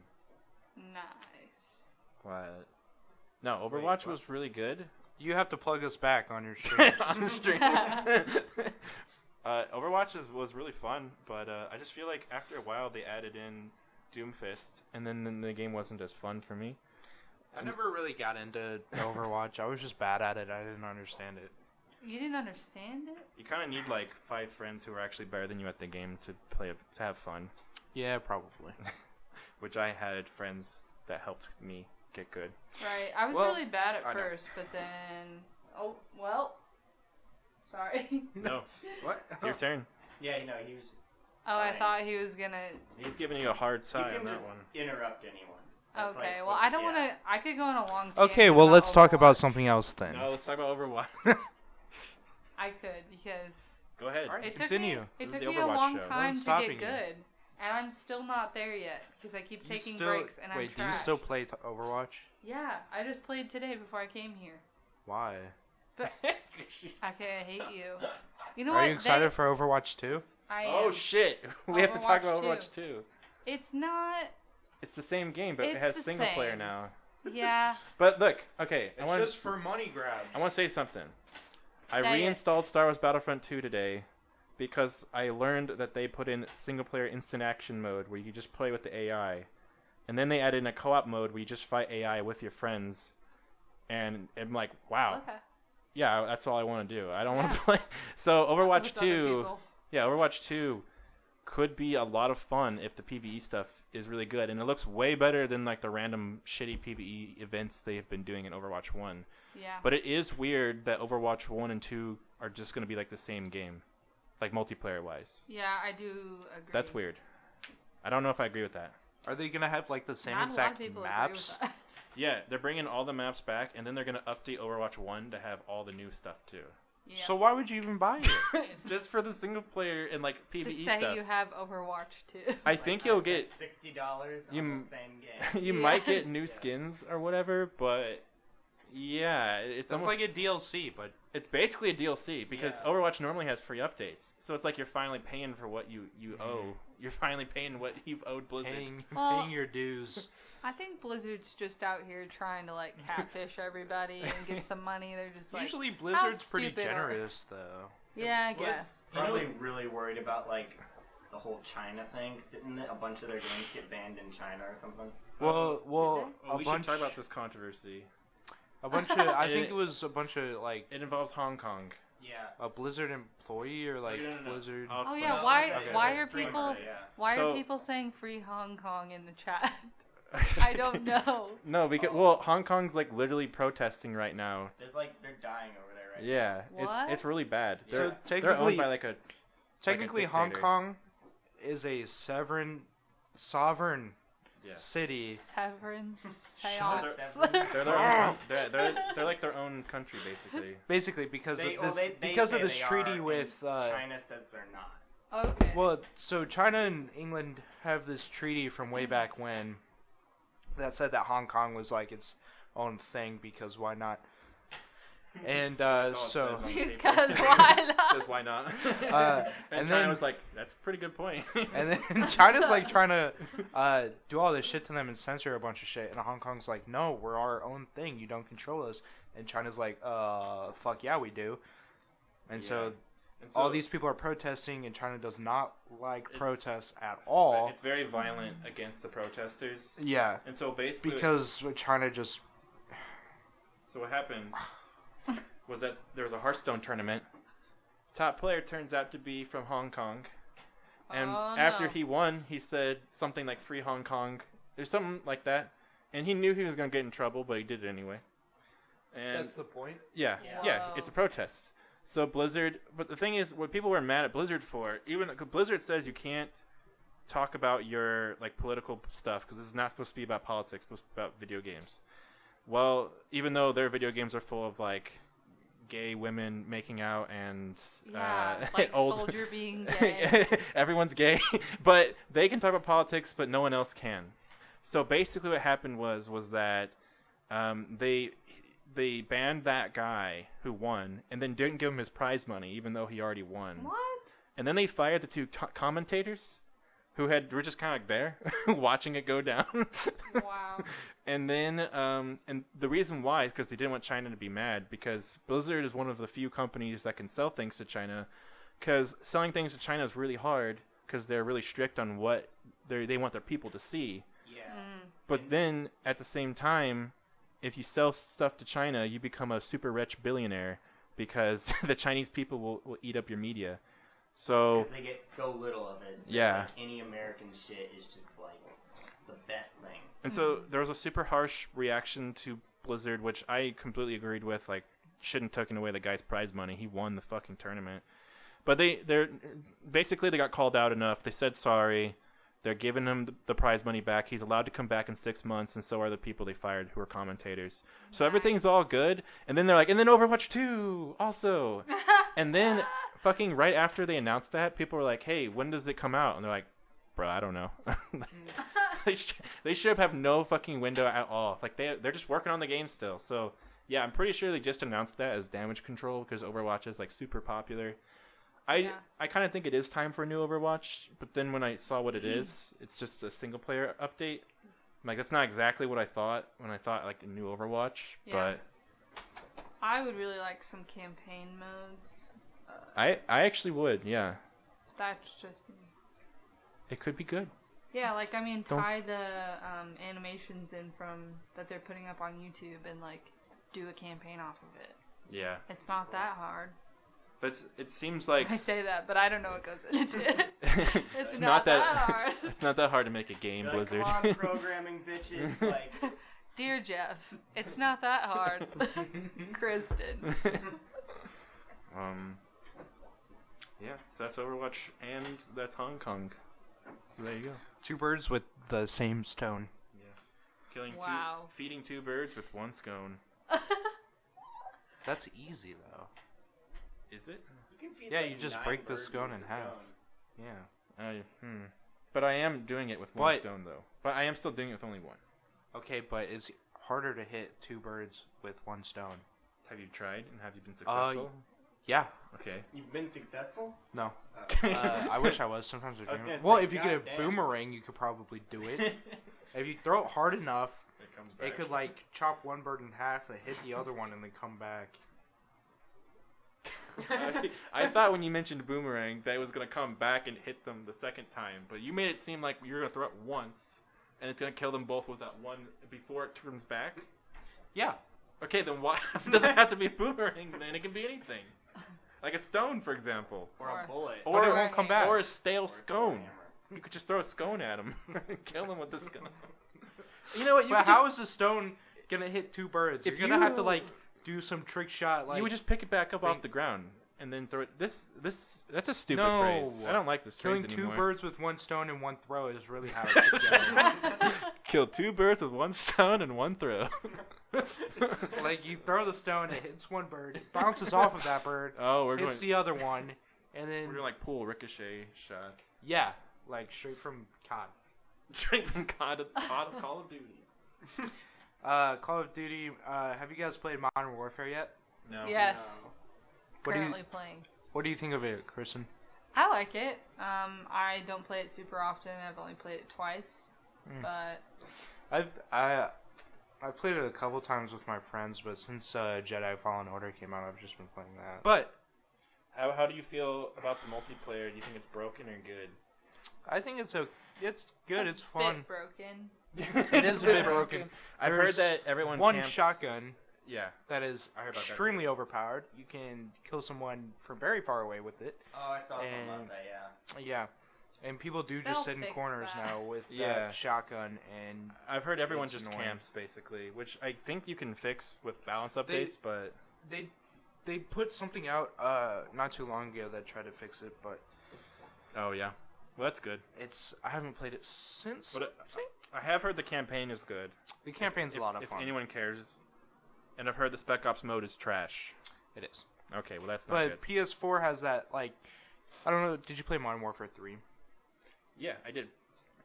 Nice. But no, Overwatch was really good. You have to plug us back on your streams. On the streams. Overwatch was really fun, but I just feel like after a while they added in Doomfist, and then the game wasn't as fun for me. I never really got into Overwatch. I was just bad at it. I didn't understand it. You didn't understand it? You kind of need like 5 friends who are actually better than you at the game to have fun. Yeah, probably. Which I had friends that helped me get good. Right. I was Well, really bad at I know. first, but then... Oh, well. Sorry. No, What? it's your turn. Yeah, you know, he was just. Oh, I saying. thought he was gonna... He's giving you a hard You side can on that just one. interrupt anyone. That's Okay, like well, what- I don't yeah. want to... I could go on a long tangent Okay, well, about let's talk about Overwatch. something else then. No, let's talk about Overwatch. I could, because Go ahead. Alright. it Continue. took This me is a the Overwatch long show. time What's to stopping get you? good. And I'm still not there yet, because I keep You taking still- breaks, and I'm Wait, do trash. you still play Overwatch? Yeah, I just played today before I came here. Why? But... Okay, I hate you. You know Are what? you excited for Overwatch 2? I Oh am. shit! We have to talk Overwatch about Overwatch 2. It's not... It's the same game, but it It's has the single player same. now. Yeah. But look, okay, I It's want just for money grabs. to say something. I Say it. reinstalled Star Wars Battlefront 2 today because I learned that they put in single player instant action mode where you just play with the AI. And then they added in a co-op mode where you just fight AI with your friends. And I'm like, wow. Okay. Yeah, that's all I want to do. I don't want to Yeah. play. So Overwatch With other 2, people. yeah, Overwatch 2 could be a lot of fun if the PvE stuff is really good, and it looks way better than like the random shitty PvE events they have been doing in Overwatch 1. Yeah. But it is weird that Overwatch 1 and 2 are just going to be like the same game, like multiplayer wise. Yeah, I do agree. That's weird. I don't know if I agree with that. Are they gonna have like the same Not a lot exact of people maps? agree with that. Yeah, they're bringing all the maps back, and then they're going to update Overwatch 1 to have all the new stuff too. Yeah. So why would you even buy it? Just for the single player and like PvE to say stuff. you have Overwatch 2. I think you'll get $60 You on m- the same game. you Yeah. might get new skins or whatever, but yeah, it's It's almost like a DLC, but it's basically a DLC because Yeah. Overwatch normally has free updates. So it's like you're finally paying for what you owe. You're finally paying what you've owed Blizzard. Well- paying your dues. I think Blizzard's just out here trying to like catfish everybody and get some money. They're just like, Usually Blizzard's pretty stupid are- generous, though. yeah, I Well, it's guess. Probably really worried about like the whole China thing. 'Cause didn't a bunch of their games get banned in China or something? Well, Well, a we bunch. should talk about this controversy. A bunch of. I think It- it was a bunch of like It involves Hong Kong. Yeah. a Blizzard employee or like No. Blizzard. I'll Oh explain. yeah, No, why it's why a are streamer, people Yeah. why So- are people saying free Hong Kong in the chat? I don't know. No, because well, Hong Kong's like literally protesting right now. There's like they're dying over there right Yeah, What? it's really bad. So They're technically- owned by like a Technically, Hong dictator. Kong is a sovereign yeah. city. Severance up. seance. They're their own, they're like their own country basically. Basically, because They, of well, this, they because say of this they treaty are, with. and China says they're not. Okay. Well, so China and England have this treaty from way back when that said that Hong Kong was like its own thing because why not? And That's all it so says on the paper. Because why not? Says why not? Uh, and and China then- was like, that's a pretty good point. and then China's like trying to do all this shit to them and censor a bunch of shit, and Hong Kong's like, no, we're our own thing. You don't control us. And China's like, fuck yeah, we do. And so And so, all these people are protesting, and China does not like protests at all. It's very violent against the protesters. Yeah, And so basically, because China just so what happened was that there was a Hearthstone tournament. Top player turns out to be from Hong Kong. And after he won, he said something like "Free Hong Kong." There's something like that. And he knew he was going to get in trouble, but he did it anyway. And that's the point. yeah, it's a protest. So Blizzard, but the thing is, what people were mad at Blizzard for, even Blizzard says you can't talk about your like political stuff because this is not supposed to be about politics, it's supposed to be about video games. Well, even though their video games are full of like gay women making out and like old Soldier being gay. everyone's gay, but they can talk about politics, but no one else can. So basically, what happened was that they banned that guy who won, and then didn't give him his prize money, even though he already won. What? And then they fired the two commentators, who were just kind of like there, watching it go down. Wow. And then, and the reason why is because they didn't want China to be mad, because Blizzard is one of the few companies that can sell things to China, because selling things to China is really hard, because they're really strict on what they want their people to see. Yeah. But then, at the same time, if you sell stuff to China, you become a super rich billionaire because the Chinese people will eat up your media. So Because they get so little of it. Yeah. Like, any American shit is just like the best thing. And so there was a super harsh reaction to Blizzard, which I completely agreed with. Like, shouldn't taken away the guy's prize money. He won the fucking tournament. But they're basically they got called out enough. They said sorry. They're giving him the prize money back. He's allowed to come back in 6 months, and so are the people they fired who are commentators. So everything's all good. And then they're like, and then Overwatch 2 also. And then fucking right after they announced that, people were like, hey, when does it come out? And they're like, bro, I don't know. They should have no fucking window at all. Like they're just working on the game still. So yeah, I'm pretty sure they just announced that as damage control because Overwatch is like super popular. I kind of think it is time for a new Overwatch, but then when I saw what it is, it's just a single player update. Like that's not exactly what I thought when I thought like a new Overwatch, but I would really like some campaign modes. I actually would, yeah. That's just me. It could be good. Yeah, like I mean, tie the animations in from that they're putting up on YouTube and like do a campaign off of it. Yeah. It's not that hard. But it seems like I say that, but I don't know what goes into it. It's not that hard. It's not that hard to make a game, Like, Blizzard. come on, programming bitches. Like, Dear Jeff, it's not that hard. Kristin. Yeah, so that's Overwatch and that's Hong Kong. So there you go. Two birds with the same stone. Yeah. Killing feeding two birds with one scone. That's easy though. Is it? you can feed Yeah, like you just 9 break the birds scone with in a half. scone. Yeah. But I am doing it with one What? stone though. But I am still doing it with only one. Okay, but it's harder to hit two birds with one stone. Have you tried and have you been successful? Yeah. Okay. You've been successful? No. Oh. I wish I was. Sometimes I I was dream. gonna Well, say, if you get a goddamn. boomerang, you could probably do it. If you throw it hard enough, It comes back. it could like chop one bird in half, then hit the other one, and then come back. I thought when you mentioned boomerang that it was gonna come back and hit them the second time, but you made it seem like you were gonna throw it once and it's gonna kill them both with that one before it turns back. Yeah. Okay, then why it doesn't have to be a boomerang? Then it can be anything, like a stone, for example, Or a bullet. Or or it won't come back. or a stale Or a scone. hammer. You could just throw a scone at him and kill him with the scone. You know what? But how is the stone gonna hit two birds? If You're gonna have to you- like do some trick shot. Like you would just pick it back up off Wait. the ground and then throw it. That's a stupid No. phrase. I don't like this killing phrase two anymore. birds with one stone and one throw is really how it should go. Kill two birds with one stone and one throw. Like you throw the stone, it hits one bird, it bounces off of that bird, Oh, we're hits going. the other one, and We're then doing like pool ricochet shots. yeah, like straight from COD. Straight from Call of Duty. Call of Duty. Have you guys played Modern Warfare yet? No. Yes. What do you- Currently playing. What do you think of it, Kristin? I like it. I don't play it super often. I've only played it twice. But I've played it a couple times with my friends, but since Jedi Fallen Order came out, I've just been playing that. But How do you feel about the multiplayer? Do you think it's broken or good? I think it's good. It's Bit fun. broken. It is a bit broken. I've heard that everyone one camps... shotgun Yeah. that is I heard about that. extremely overpowered. You can kill someone from very far away with it. Oh, I saw something And- about that. Yeah. Yeah. And people do They'll just sit in fix corners that. now with Yeah. that shotgun, and I've heard everyone It's just annoying. camps, basically, which I think you can fix with balance updates, but... they put something out not too long ago that tried to fix it, but Oh, yeah. Well, that's good. I haven't played it since. But I have heard the campaign is good. The campaign's a lot of fun. If anyone cares. And I've heard the Spec Ops mode is trash. It is. Okay, well, that's not But good. PS4 has that, like, I don't know, did you play Modern Warfare 3? Yeah, I did.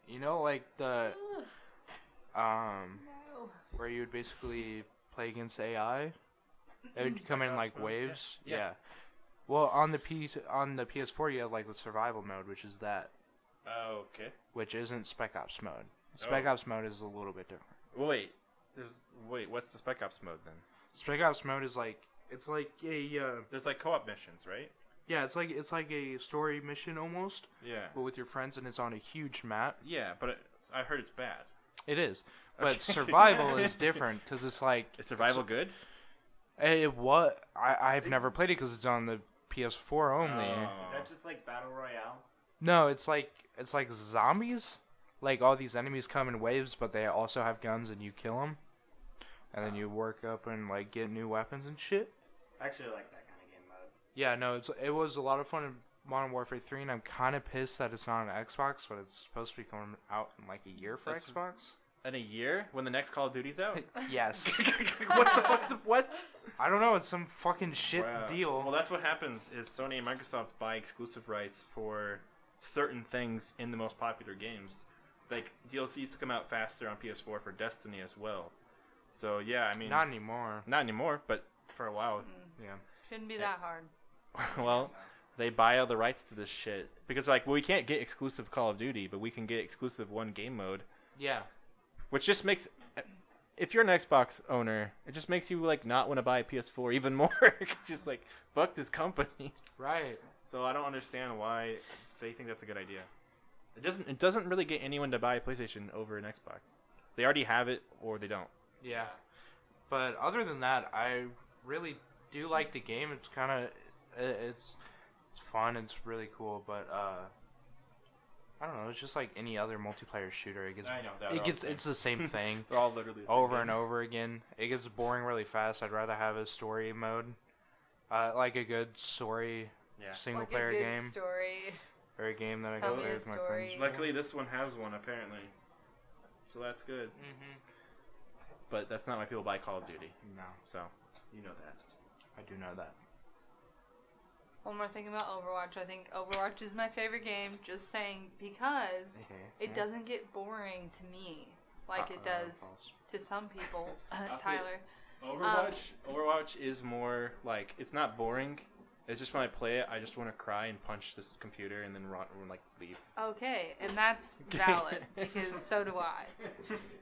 You know, like the No. where you would basically play against AI. It would come in like waves. Yeah. Yeah. Well, on the PS4 you have like the survival mode, which is that, Oh, okay. which isn't Spec Ops mode. Spec Oh. Ops mode is a little bit different. Well, wait, what's the Spec Ops mode then? Spec Ops mode is like it's like a There's like co-op missions, right? yeah, it's like a story mission almost, Yeah. but with your friends, and it's on a huge map. Yeah, but I heard it's bad. It is, but Okay. survival is different because it's like Is survival good? I've never played it because it's on the PS4 only. Oh. Is that just like Battle Royale? No, it's like zombies. Like all these enemies come in waves, but they also have guns, and you kill them, and then you work up and like get new weapons and shit. I actually like that kind of game mode. Yeah, no, it was a lot of fun in Modern Warfare 3, and I'm kind of pissed that it's not on Xbox, but it's supposed to be coming out in like a year for That's- Xbox. In a year? When the next Call of Duty's out? Yes. What the fuck's up? What? I don't know, it's some fucking shit Wow. deal. Well, that's what happens is Sony and Microsoft buy exclusive rights for certain things in the most popular games. Like, DLC used to come out faster on PS4 for Destiny as well. So, yeah, I mean... Not anymore. Not anymore, but for a while. Yeah. Shouldn't be that hard. Well, they buy all the rights to this shit. Because, like, well, we can't get exclusive Call of Duty, but we can get exclusive one game mode. Yeah. Which just makes... If you're an Xbox owner, it just makes you, like, not want to buy a PS4 even more. It's just like, fuck this company. Right. So I don't understand why they think that's a good idea. It doesn't really get anyone to buy a PlayStation over an Xbox. They already have it, or they don't. Yeah. But other than that, I really do like the game. It's kind of... It's fun. It's really cool, but... I don't know. It's just like any other multiplayer shooter. It gets. I know, It's the same thing They're all literally the same over game. and over again. It gets boring really fast. I'd rather have a story mode, like a good story Yeah. single Like player a good game story. or a game that I Tell can me play a with my story. friends. Luckily, this one has one, apparently. So that's good. Mm-hmm. But that's not why people buy Call of Duty. No, So, you know that. I do know that. One more thing about Overwatch. I think Overwatch is my favorite game. Just saying, because it doesn't get boring to me like it does false. to some people. say- Tyler. Overwatch is more like, it's not boring. It's just when I play it, I just want to cry and punch this computer and then run, or like leave. Okay, and that's valid because so do I.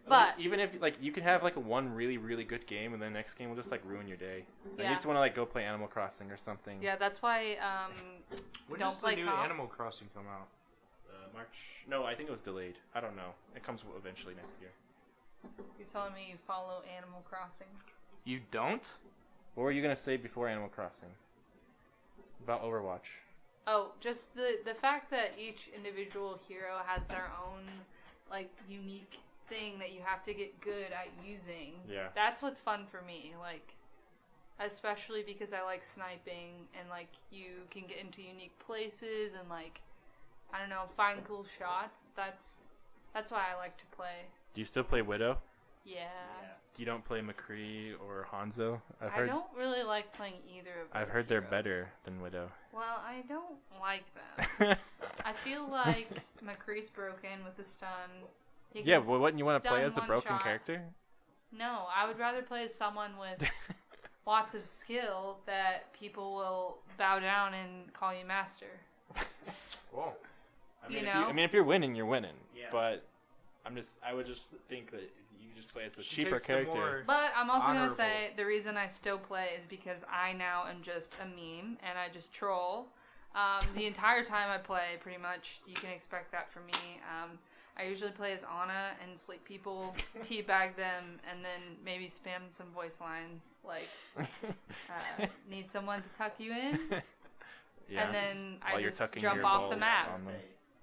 But Even if like you can have like one really really good game and then the next game will just like ruin your day. I Yeah. just want to like go play Animal Crossing or something. yeah, that's why When don't does play the new co-op. Animal Crossing come out? March. No, I think it was delayed. I don't know. It comes eventually next year. You're telling me you follow Animal Crossing. You don't? What were you gonna say before Animal Crossing? About Overwatch. Oh, just the fact that each individual hero has their own like unique thing that you have to get good at using. Yeah. That's what's fun for me. Like, especially because I like sniping and like you can get into unique places and like I don't know, find cool shots. That's why I like to play. Do you still play Widow? Yeah. You don't play McCree or Hanzo? I don't really like playing either of those I've heard they're heroes. better than Widow. Well, I don't like them. I feel like McCree's broken with the stun. He Yeah, can well, wouldn't you want to play stun as the one broken shot. character? No, I would rather play as someone with lots of skill that people will bow down and call you master. Whoa. I mean, You if know? I mean, if you're winning, you're winning. Yeah. But I would just think that you just play as a She cheaper takes the character. more- But I'm also Honorable. gonna say the reason I still play is because I now am just a meme and I just troll. The entire time I play, pretty much, you can expect that from me. I usually play as Anna and sleep people, teabag them, and then maybe spam some voice lines like, need someone to tuck you in? Yeah. And then While I you're just tucking jump your off the balls map. on them.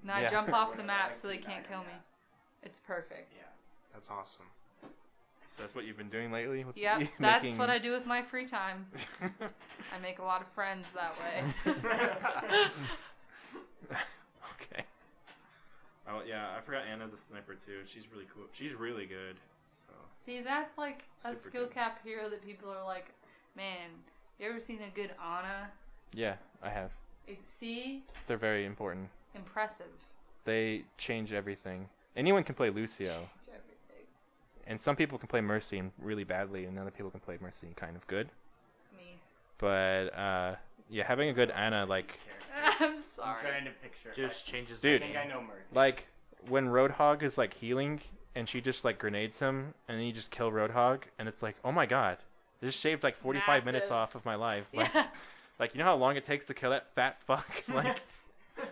No, I Yeah. jump off the Like map so they teabag can't them, kill me. yeah. It's perfect. Yeah. That's awesome. So that's what you've been doing lately? With Yep, that's what I do with my free time. I make a lot of friends that way. Okay. Oh yeah, I forgot Anna's a sniper too. She's really cool. She's really good. So See, that's like a Super skill good. cap hero that people are like, man, you ever seen a good Ana? yeah, I have. See? They're very important. Impressive. They change everything. Anyone can play Lucio, Everything. and some people can play Mercy and really badly, and other people can play Mercy and kind of good. Me. But yeah, having a good Anna, like I'm I'm sorry. trying to picture. Just changes Dude. the I think I know Mercy. like when Roadhog is like healing, and she just like grenades him, and then you just kill Roadhog, and it's like, oh my god, this shaved like 45 minutes Massive. off of my life. Like, Yeah. like you know how long it takes to kill that fat fuck? Like,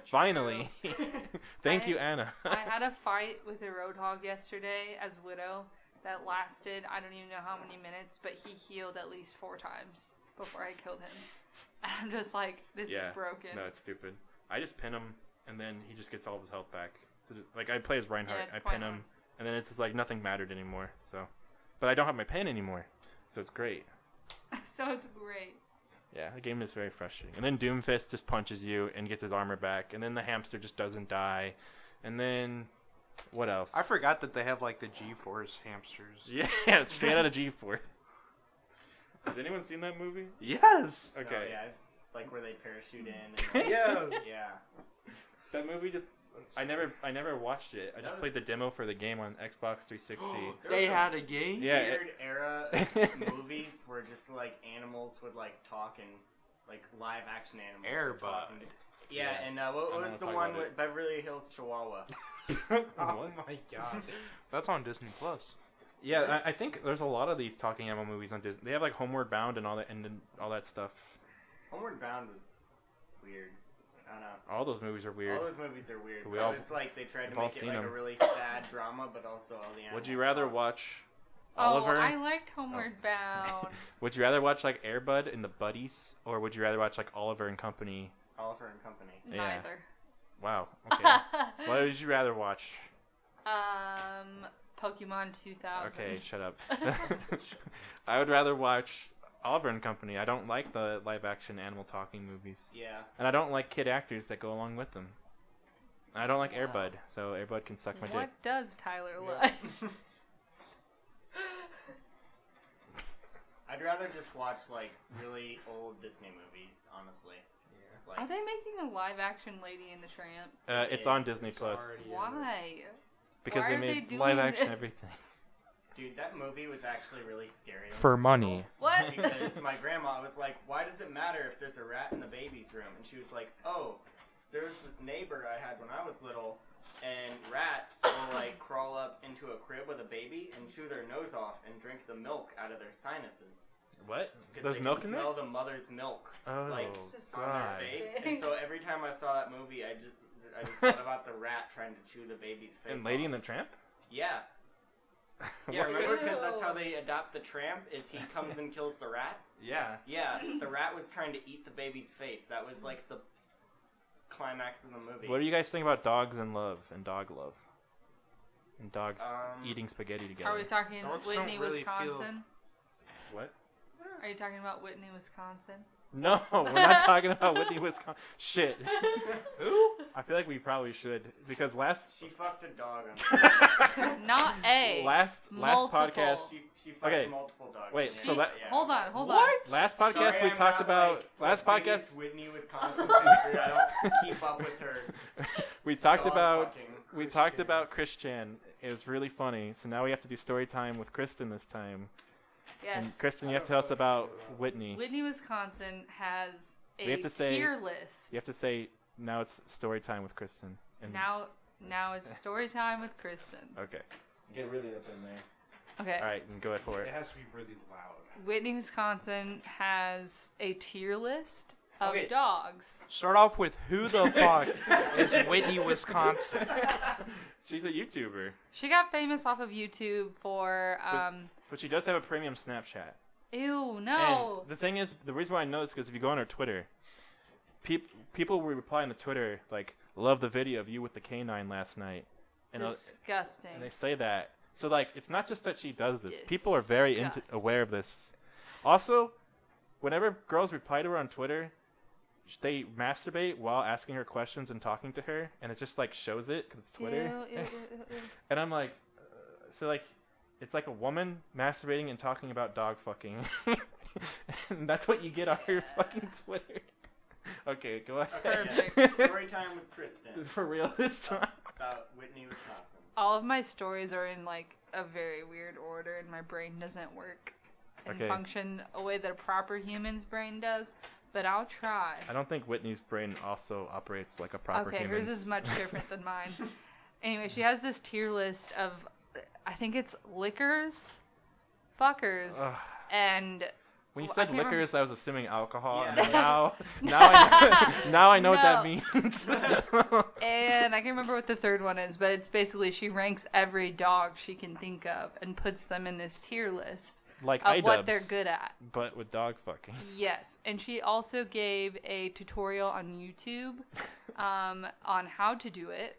finally. Thank you, Anna. I had a fight with a Roadhog yesterday as Widow that lasted, I don't even know how many minutes, but he healed at least 4 times before I killed him. And I'm just like, this is broken. No, it's stupid. I just pin him, and then he just gets all of his health back. So, like, I play as Reinhardt. Yeah, it's I pin him, pointless. and then it's just like nothing mattered anymore. So, but I don't have my pin anymore, so it's great. So it's great. Yeah, the game is very frustrating. And then Doomfist just punches you and gets his armor back, and then the hamster just doesn't die, and then what else? I forgot that they have like the G-Force hamsters. Yeah, it's straight out of G-Force. Has anyone seen that movie? Yes. Okay. Oh, yeah, like where they parachute in. And, Yeah. yeah. That movie just I never watched it. I That just was- played the demo for the game on Xbox 360. They had a game. Yeah, Weird era movies where just like animals would like talk and like live action animals. Air would talk Bud. and- Yeah, Yes. and I what wanna was the talk one about it. with Beverly Hills Chihuahua? Oh my god. That's on Disney Plus. Yeah, I think there's a lot of these talking animal movies on Disney. They have like Homeward Bound and all that, and then all that stuff. Homeward Bound was weird. I don't know. All those movies are weird. All those movies are weird. We all- It's like they tried to we've all make it seen like them. a really sad drama, but also all the animals. Would you rather talk. watch Oliver? Oh, I liked Homeward Bound. Would you rather watch like Air Bud and the Buddies, or would you rather watch like Oliver and Company? Oliver and Company? Yeah. Neither. Wow. Okay. What would you rather watch? Pokemon 2000. Okay, shut up. I would rather watch Oliver and Company. I don't like the live action animal talking movies. Yeah. And I don't like kid actors that go along with them. I don't like Air Wow. Bud, so Air Bud can suck my dick. What does Tyler Yeah. like? I'd rather just watch like really old Disney movies, honestly. Yeah. Are Like, they making a live action Lady and the Tramp? It's on Disney Plus already- Why? because Why they are they made doing live action this? everything. dude, that movie was actually really scary. when For I was money. little. What? Because my grandma was like, "Why does it matter if there's a rat in the baby's room?" And she was like, "Oh, there was this neighbor I had when I was little, and rats will like crawl up into a crib with a baby and chew their nose off and drink the milk out of their sinuses What? because There's they milk can in there? smell the mother's milk Oh, like It's just on their God. face." disgusting. And so every time I saw that movie, I just thought about the rat trying to chew the baby's face. And Lady off. and the Tramp? Yeah. Yeah, What? remember? Because that's Ew. how they adopt the tramp, is he comes and kills the rat? Yeah. Yeah, the rat was trying to eat the baby's face. That was like the climax of the movie. What do you guys think about dogs and love and dog love? And dogs Um, eating spaghetti together. Are we talking Dogs Whitney, don't really Wisconsin? What? Are you talking about Whitney, Wisconsin? No, we're not talking about Whitney, Wisconsin. Shit. Who? I feel like we probably should because last She fucked a dog on Not a. last multiple. podcast She fucked Okay. multiple dogs. Wait, Yeah. so that- Yeah. Hold on. last podcast Sorry, we I'm talked not, about like, last the biggest podcast Whitney, Wisconsin fan. I don't keep up with her. we talked dog about fucking. we talked about Christian. It was really funny. So now we have to do story time with Kristin this time. And Yes. Kristin, you have to tell us about Whitney. Whitney, Wisconsin has We a have to say- tier list. You have to say now it's story time with Kristin. And Now Now it's story time with Kristin. Okay. Get really up in there. Okay. All right, you can go ahead for It it. has to be really loud. Whitney, Wisconsin has a tier list of Okay. dogs. Start off with who the fuck is Whitney, Wisconsin? She's a YouTuber, She got famous off of YouTube for but she does have a premium Snapchat. ew, no. And the thing is, the reason why I know is because if you go on her Twitter, people will reply on the Twitter like, "Love the video of you with the canine last night," and Disgusting. they say that. So like, it's not just that she does this. People are very Disgusting. aware of this. Also, whenever girls reply to her on Twitter, they masturbate while asking her questions and talking to her, and it just like shows it because it's Twitter. Ew, ew, ew, ew. And I'm like, so like, it's like a woman masturbating and talking about dog fucking. And that's what you get on her fucking Twitter. Okay, go ahead. Perfect. Story time with Kristin For real this time. about Whitney, Wisconsin. All of my stories are in like a very weird order, and my brain doesn't work and Okay. function a way that a proper human's brain does. But I'll try. I don't think Whitney's brain also operates like a proper Okay, human's. hers is much different than mine. Anyway, she has this tier list of, I think it's liquors, fuckers, Ugh. and When you I said can't remember- liquors, I was assuming alcohol. Yeah. And now I know what that means. and I can't remember what the third one is, but it's basically she ranks every dog she can think of and puts them in this tier list Like of what iDubbbz, they're good at. but with dog fucking. Yes, and she also gave a tutorial on YouTube on how to do it,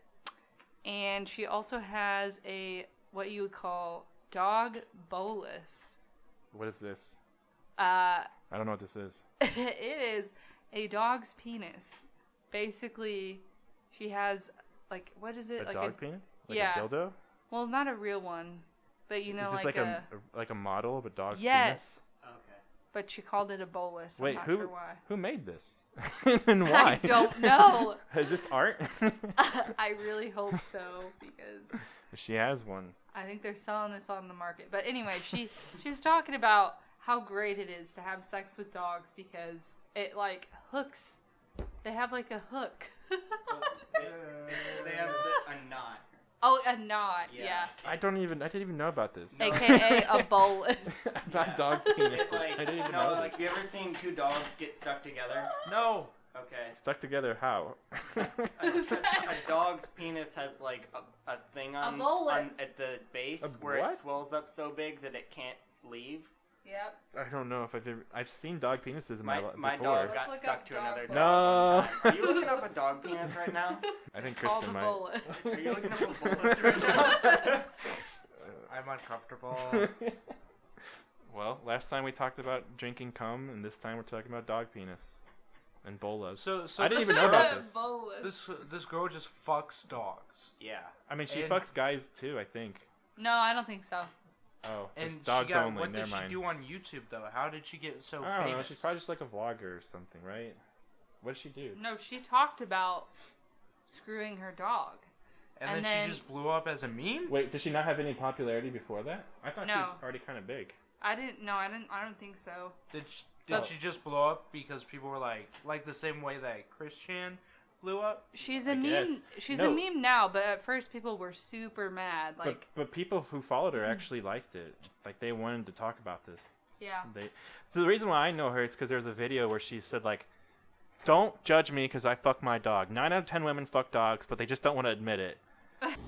and she also has a what you would call dog bolus. What is this? I don't know what this is. it is a dog's penis. Basically, she has like what is it? A like dog penis? Like yeah. a dildo? Well, not a real one, but you know, is this like a model of a dog's penis? yes, Okay. but she called it a bolus. Wait, I'm not sure why. who made this? And why? I don't know. Is this art? I really hope so because She has one. I think they're selling this on the market. But anyway, she was talking about how great it is to have sex with dogs because it like hooks. They have like a hook. They have a knot. Oh, a knot. Yeah. Yeah. I didn't even know about this. No. AKA a bolus. About Yeah. dog penis. It's like, I didn't even no, know like, you ever seen two dogs get stuck together? No. Okay. Stuck together how? A dog's penis has like a thing on bolus. at the base A where what? it swells up so big that it can't leave. Yep. I don't know if I've seen dog penises in my life My before. dog Let's got look stuck up to dog another bolus. dog. No. Are you looking up a dog penis right now? I think It's called Kristin a might. bolus. Are you looking up a bolus right now? I'm uncomfortable. Well, last time we talked about drinking cum, and this time we're talking about dog penis and bolas. So I didn't this even know about girl- this. Bolus. This girl just fucks dogs. Yeah. I mean, she And- fucks guys too, I think. No, I don't think so. Oh, And just dogs she got, only. what Never did mind. she do on YouTube though? How did she get so I don't know. famous? She's probably just like a vlogger or something, right? What did she do? No, she talked about screwing her dog. and and then then- she just blew up as a meme. Wait, did she not have any popularity before that? I thought she No. was already kind of big. I don't think so. Did But- she just blow up because people were like the same way that Kristin blew up? She's I a meme. guess. She's No. a meme now, but at first people were super mad. Like, But people who followed her actually liked it. Like they wanted to talk about this. yeah. So the reason why I know her is because there's a video where she said like, "Don't judge me because I fuck my dog. 9 out of 10 women fuck dogs, but they just don't want to admit it."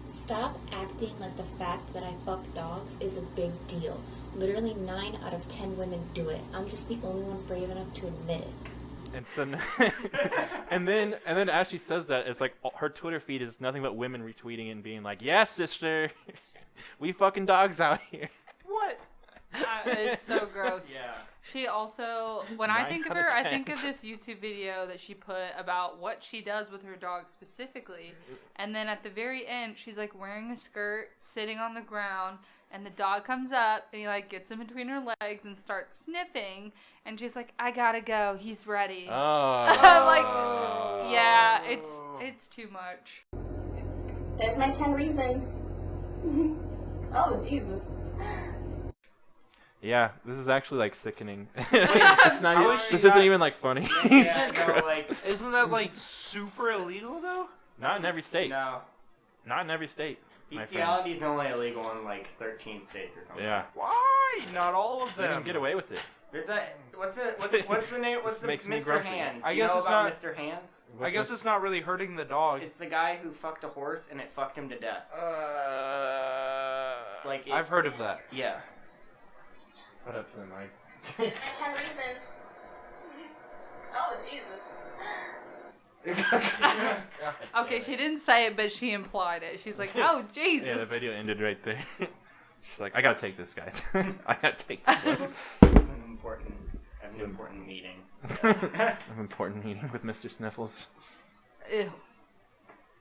Stop acting like the fact that I fuck dogs is a big deal. Literally 9 out of 10 women do it. I'm just the only one brave enough to admit it. And so, and then as she says that, it's like her Twitter feed is nothing but women retweeting it and being like, "Yes, sister, we fucking dogs out here." What? It's so gross. Yeah. She also, when I 9 think of out of her, I 10. think of this YouTube video that she put about what she does with her dog specifically. And then at the very end, she's like wearing a skirt, sitting on the ground, and the dog comes up and he like gets in between her legs and starts sniffing. And she's like, "I gotta go. He's ready." Oh. Like, yeah, it's too much. There's my 10 reasons. Oh, Jesus. Yeah, this is actually like sickening. It's not. Even, sorry. this isn't even like funny. It's Yeah, just no, gross. like, Isn't that like super illegal though? Not in every state. no. Not in every state. Bestiality is only illegal in like 13 states or something. Yeah. Why? Not all of They them. can get away with it. Is that what's the name? What's the makes me Mr. grumpy. Hands? I You guess know it's about not- Mr. Hands. I guess it's not really hurting the dog. It's the guy who fucked a horse and it fucked him to death. Like I've heard of that. Yeah. What up to the mic? 10 reasons. Oh, Jesus. Okay, she didn't say it, but she implied it. She's like, "Oh Jesus!" Yeah, the video ended right there. She's like, I gotta take this, guys. I gotta take this one. This is an important meeting. An important meeting with Mr. Sniffles. Ew.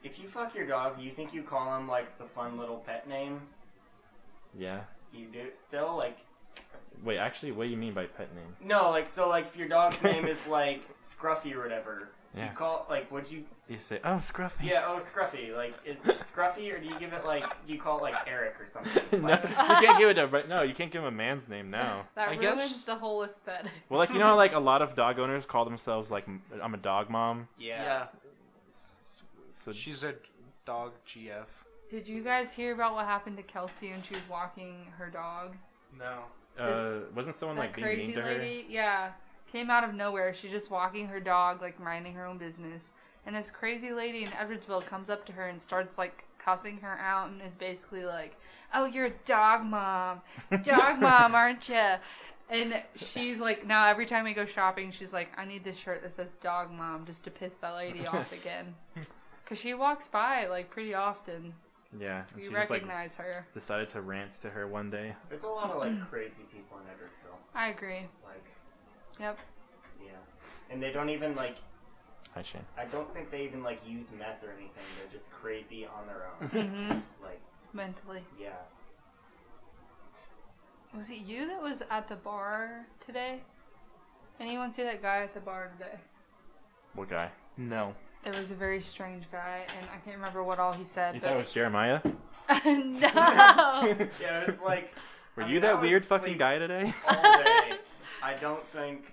If you fuck your dog, you think you call him like the fun little pet name? Yeah. You do still like. Wait, actually, what do you mean by pet name? No, like so, like if your dog's name is like Scruffy or whatever, Yeah. you call like would you? You say, oh, Scruffy. Yeah, oh Scruffy. Like is it Scruffy or do you give it like do you call it like Eric or something? No, Like, you can't give it a no. You can't give him a man's name now. That I ruins guess- the whole aesthetic. Well, like you know, how, like a lot of dog owners call themselves like I'm a dog mom. yeah. So She's a dog GF. Did you guys hear about what happened to Kelsey when she was walking her dog? No. wasn't someone That like being crazy mean to her? lady, yeah, came out of nowhere. She's just walking her dog, like minding her own business, and this crazy lady in Edwardsville comes up to her and starts like cussing her out and is basically like, "Oh, you're a dog mom, aren't you?" And she's like, now every time we go shopping, she's like, "I need this shirt that says dog mom," just to piss that lady off again, because she walks by like pretty often. Yeah. and We she just, like, recognize her. decided to rant to her one day. There's a lot of like crazy people in Edwardsville. I agree. Like Yep. yeah, and they don't even like. Hi, Shane. I don't think they even like use meth or anything. They're just crazy on their own. Hmm. Like Mentally. yeah. Was it you that was at the bar today? Anyone see that guy at the bar today? What guy? No. There was a very strange guy, and I can't remember what all he said. You thought it was Jeremiah? No. Yeah, it was like. Were I you mean, that I weird would fucking sleep guy today? all day. I don't think.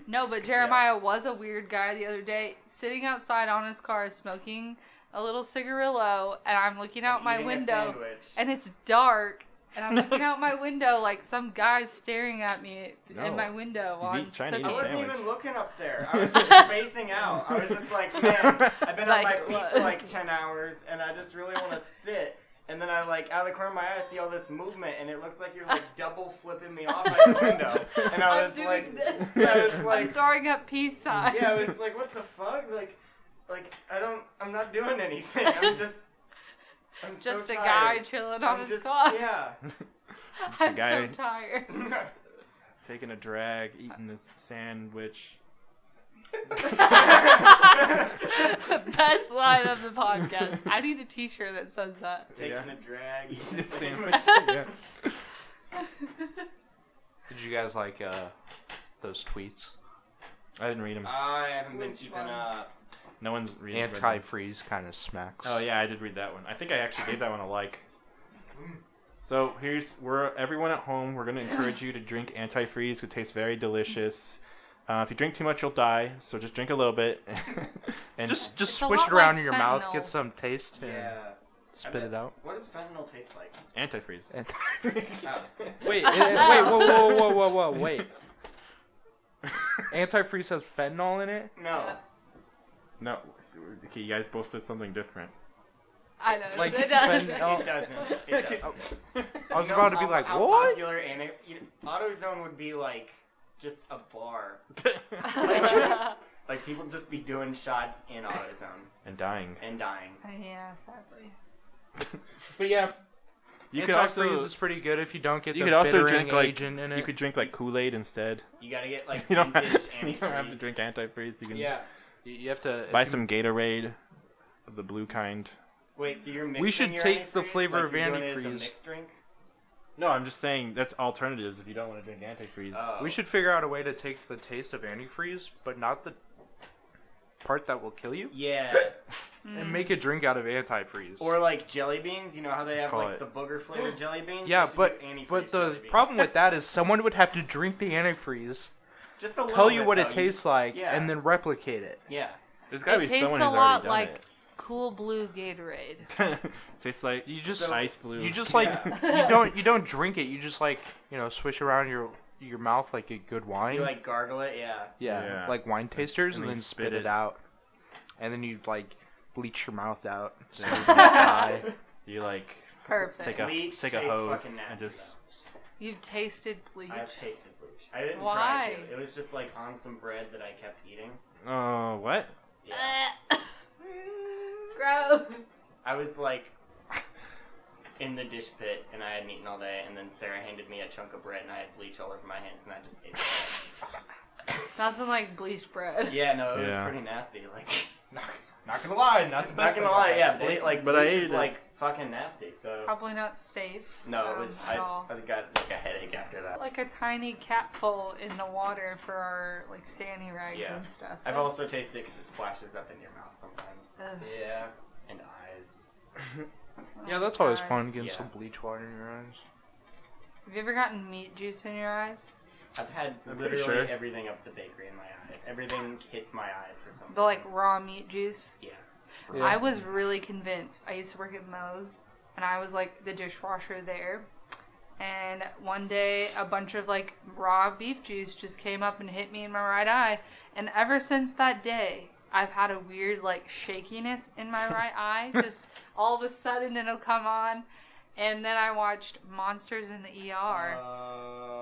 No, but Jeremiah was a weird guy the other day, sitting outside on his car smoking a little cigarillo, and I'm looking out my eating a window, sandwich. and it's dark, and I'm looking out my window like some guy's staring at me No. in my window while He's I'm trying to eat I a cooking. wasn't sandwich. even looking up there. I was just spacing out. I was just like, man, I've been on my Like it feet for was. like 10 hours, and I just really want to sit. And then I like out of the corner of my eye, I see all this movement, and it looks like you're like double flipping me off my window. And I I'm was doing like, this. I was I'm like, throwing up peace signs. yeah, I was like, what the fuck? Like I'm not doing anything. I'm Just so a tired. guy chilling on I'm his just- car. Yeah. Just a I'm guy so tired. taking a drag, eating this sandwich. Best line of the podcast. I need a t-shirt that says that. Taking Yeah. a drag. eating Eating a a sandwich. sandwich. Yeah. Did you guys like those tweets? I didn't read them. I haven't been Which keeping ones? up. No one's reading them. Antifreeze kind of smacks. Oh yeah, I did read that one. I think I actually gave that one a like. So we're everyone at home. We're gonna encourage you to drink antifreeze. It tastes very delicious. If you drink too much, you'll die. So just drink a little bit. And Just It's a swish lot it around like in your mouth, fentanyl. get some taste, and Yeah. spit it out. What does fentanyl taste like? antifreeze. Oh. Wait, whoa, wait. Antifreeze has fentanyl in it? No. Yeah. No, okay, you guys both said something different. I know. Like it does. fentanyl. It doesn't. It doesn't. I was You know about to be how- like, how what? Popular AutoZone would be like just a bar. Like people just be doing shots in AutoZone And dying. and dying. Yeah, sadly. But yeah, You could antifreeze also is pretty good if you don't get you the could also bittering drink like agent in it. you could drink like Kool-Aid instead. You gotta get like You don't have, vintage you don't have to antifreeze. drink antifreeze. You can Yeah. You have to buy if you- some Gatorade of the blue kind. Wait, so you're mixing We should your take the antifreeze, flavor like of you're doing it as a antifreeze. mixed drink? No, I'm just saying that's alternatives if you don't want to drink antifreeze. Oh. We should figure out a way to take the taste of antifreeze, but not the part that will kill you, Yeah. and make a drink out of antifreeze. Or like jelly beans. You know how they have Call like it- the booger flavored jelly beans? yeah, We should but do antifreeze but the jelly beans. problem with that is someone would have to drink the antifreeze, just a little tell you bit, what it though. tastes like, yeah. and then replicate it. Yeah. There's gotta It be tastes someone a who's lot already done like it. cool blue Gatorade. Tastes like You just ice blue. You just like you don't drink it. You just like swish around your mouth like a good wine. You like gargle it, yeah. yeah, like wine tasters, and then spit it out, and then you like bleach your mouth out. So you don't die. You like Perfect. take a Bleach take a tastes hose fucking and nasty, just. though. You've tasted bleach. I've tasted bleach. I didn't Why? try to. It was just like on some bread that I kept eating. Oh, what? Yeah. Gross. I was like in the dish pit and I hadn't eaten all day, and then Sarah handed me a chunk of bread and I had bleach all over my hands and I just ate it. Nothing like bleached bread. Yeah, no, it was Yeah. pretty nasty. Like, Not gonna lie, not the not best. gonna lie, yeah, But bleach I is ate it. like fucking nasty. So Probably not safe. no, it was. at all. I got like a headache after that. Like a tiny capful in the water for our like sandy rags Yeah. and stuff. I've That's- also tasted it because it splashes up in your mouth sometimes. Ugh. Yeah. And eyes. Yeah, that's always fun Guys. getting Yeah. some bleach water in your eyes. Have you ever gotten meat juice in your eyes? I've had I'm pretty literally sure. everything up the bakery in my eyes. Everything hits my eyes for some reason. The like raw meat juice? Yeah. Yeah. I was really convinced. I used to work at Moe's, and I was like the dishwasher there. And one day, a bunch of like raw beef juice just came up and hit me in my right eye. And ever since that day, I've had a weird like shakiness in my right eye. Just all of a sudden, it'll come on. And then I watched Monsters in the ER.